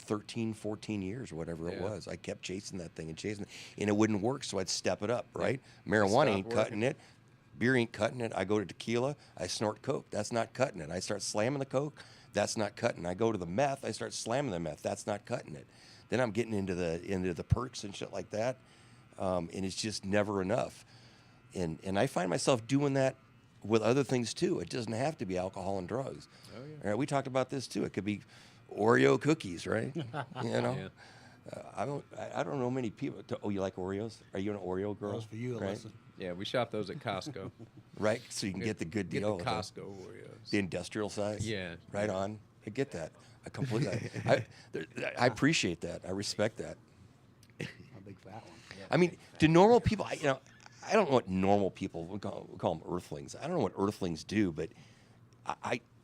13, 14 years or whatever it was. I kept chasing that thing and chasing it, and it wouldn't work, so I'd step it up, right? Marijuana ain't cutting it. Beer ain't cutting it. I go to tequila. I snort coke. That's not cutting it. I start slamming the coke. That's not cutting. I go to the meth. I start slamming the meth. That's not cutting it. Then I'm getting into the perks and shit like that, and it's just never enough. And I find myself doing that with other things too. It doesn't have to be alcohol and drugs. Oh, yeah. All right, we talked about this too. It could be Oreo cookies, right? You know, I don't know many people. Oh, you like Oreos? Are you an Oreo girl? Those for you, right? Alyssa. Yeah, we shop those at Costco. Right, so you can get the good Get deal. the with Costco Oreos. the industrial size. Yeah. Right on. I get that. I completely. I appreciate that. I respect that. A big fat one. Yeah. I mean, do normal people? I don't know what normal people we call them earthlings. I don't know what earthlings do, but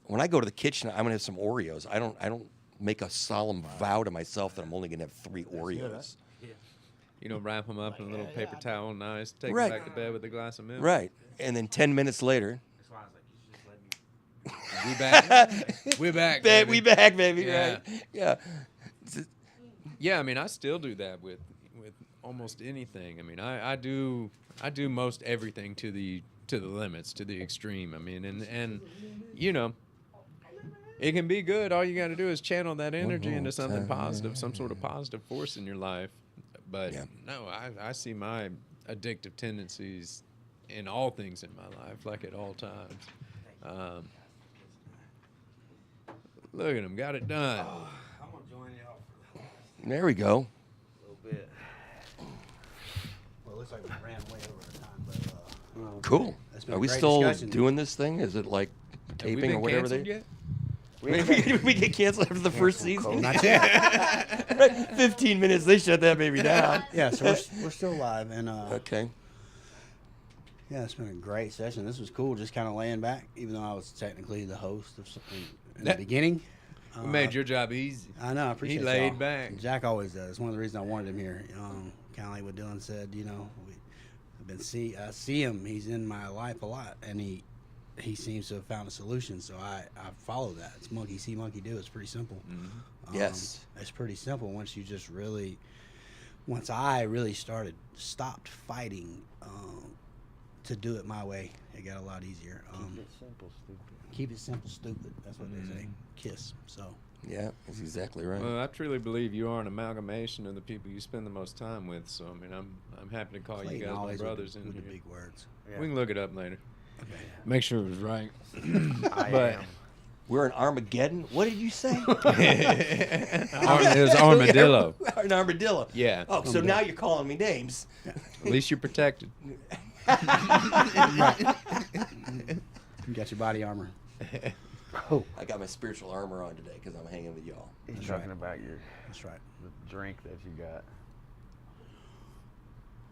when I go to the kitchen, I'm gonna have some Oreos. I don't make a solemn vow to myself that I'm only gonna have 3 Oreos. You know, wrap them up in a little paper towel, nice. Take Right. them back to bed with a glass of milk. Right, and then 10 minutes later, That's why I was like, you should just let me. We back. We're back. Baby. we back, baby. Yeah. Right? Yeah. Yeah, I mean, I still do that with almost anything. I mean, I do most everything to the limits, to the extreme. I mean, and you know, it can be good. All you got to do is channel that energy into something positive, some sort of positive force in your life. But no, I see my addictive tendencies in all things in my life, like at all times. Look at him, got it done. I'm gonna join y'all for There we go. a little bit. Well, it looks like we ran way over our time, but Cool. That's been Are a we great still discussion. doing this thing? Is it like Have we taping been or whatever canceled they? yet? We get canceled after the first season. not yet. Right, 15 minutes, they shut that baby down. Yeah, so we're still live, and Okay. yeah, it's been a great session. This was cool, just kind of laying back, even though I was technically the host of something in the beginning. We made your job easy. I know, I appreciate He laid y'all. back. Jack always does. One of the reasons I wanted him here. Kind of like what Dylan said, you know, I see him. He's in my life a lot, and he seems to have found a solution. So I follow that. It's monkey see, monkey do. It's pretty simple. Yes. It's pretty simple once I really stopped fighting to do it my way. It got a lot easier. Keep it simple, stupid. Keep it simple, stupid. That's what they say. KISS. So. Yeah, that's exactly right. Well, I truly believe you are an amalgamation of the people you spend the most time with. So I mean, I'm happy to call you Clayton guys my always brothers with in the here. big words. Yeah. We can look it up later. Okay. Make sure it was right. I But- am. We're an Armageddon. What did you say? It was armadillo. An armadillo. Yeah. Oh, so now you're calling me names. At least you're protected. You got your body armor. I got my spiritual armor on today because I'm hanging with y'all. He's That's talking right. about That's right. the drink that you got.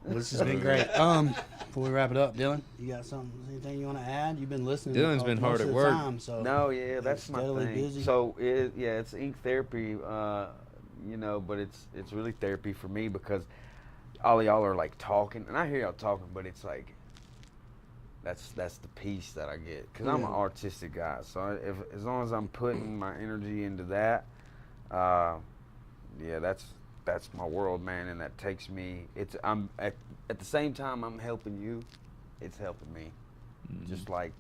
Well, this has been great. Before we wrap it up, Dylan, you got anything you want to add? You've been listening. Dylan's been hard most at of the work. Time, so No, yeah, that's my steadily thing. busy. So it's ink therapy, but it's really therapy for me because all y'all are like talking, and I hear y'all talking, but it's like that's the peace that I get because I'm an artistic guy. So as long as I'm putting my energy into that, that's my world, man, and that takes me. I'm at the same time I'm helping you, it's helping me. Just like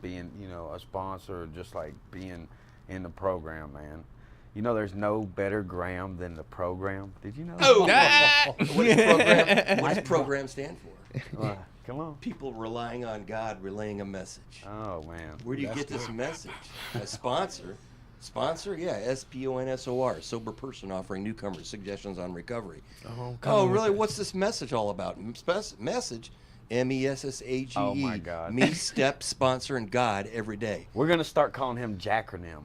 being, a sponsor, just like being in the program, man. There's no better gram than the program. Did you know? What does program stand for? Come on. People relying on God, relaying a message. Oh man. Where do you get this message? A sponsor? Sponsor? Yeah, SPONSOR, sober person offering newcomers suggestions on recovery. Oh, really? What's this message all about? Message? MESSAGE. Oh my God. Me, step, sponsor, and God every day. We're gonna start calling him Jacronym.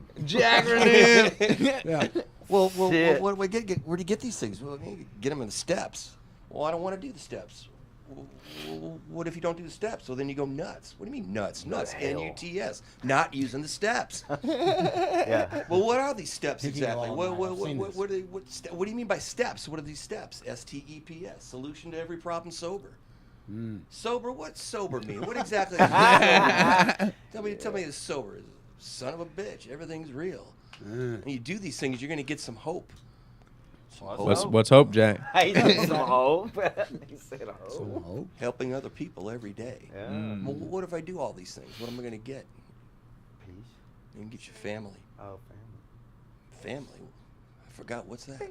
yeah. Well, Shit. where do you get these things? Well, you get them in the steps. Well, I don't want to do the steps. Well, what if you don't do the steps? Well, then you go nuts. What do you mean nuts? Nuts. hell? NUTS. Not using the steps. Yeah. Well, what are these steps Thinking exactly? along What, the what, lines. what, I've what, seen what, what do you mean by steps? What are these steps? STEPS. Solution to every problem sober. Sober? What's sober mean? What exactly is sober? Tell me this sober. Son of a bitch. Everything's real. And you do these things, you're going to get some hope. Some hope. What's hope, Jack? He said some hope. He said hope. Some hope. Helping other people every day. Yeah. Well, what if I do all these things? What am I going to get? Peace. You can get your family. Oh, family. Family? I forgot. What's that?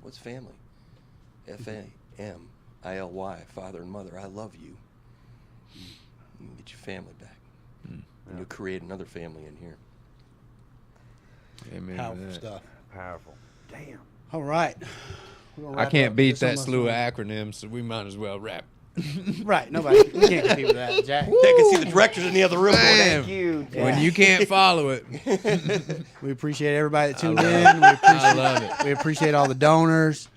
What's family? FAMILY, father and mother. I love you. You can get your family back. And you'll create another family in here. Amen. Powerful stuff. Powerful. Damn. All right. I can't beat that slew of acronyms, so we might as well wrap. Right. Nobody. You can't compete with that, Jack. They can see the directors in the other room. Damn. Thank you. When you can't follow it. We appreciate everybody that tuned love in. We appreciate, I love it. We appreciate all the donors.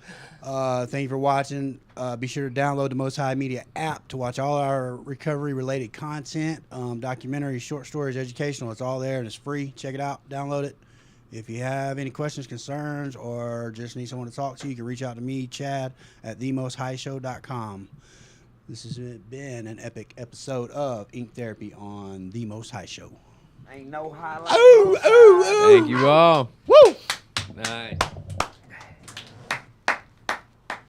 Thank you for watching. Be sure to download the Most High Media app to watch all our recovery-related content, documentaries, short stories, educational. It's all there and it's free. Check it out. Download it. If you have any questions, concerns, or just need someone to talk to, you can reach out to me, Chad, at themosthighshow.com. This has been an epic episode of Ink Therapy on The Most High Show. Ain't no highlight. Ooh, ooh, ooh. Thank you all. Woo! Nice.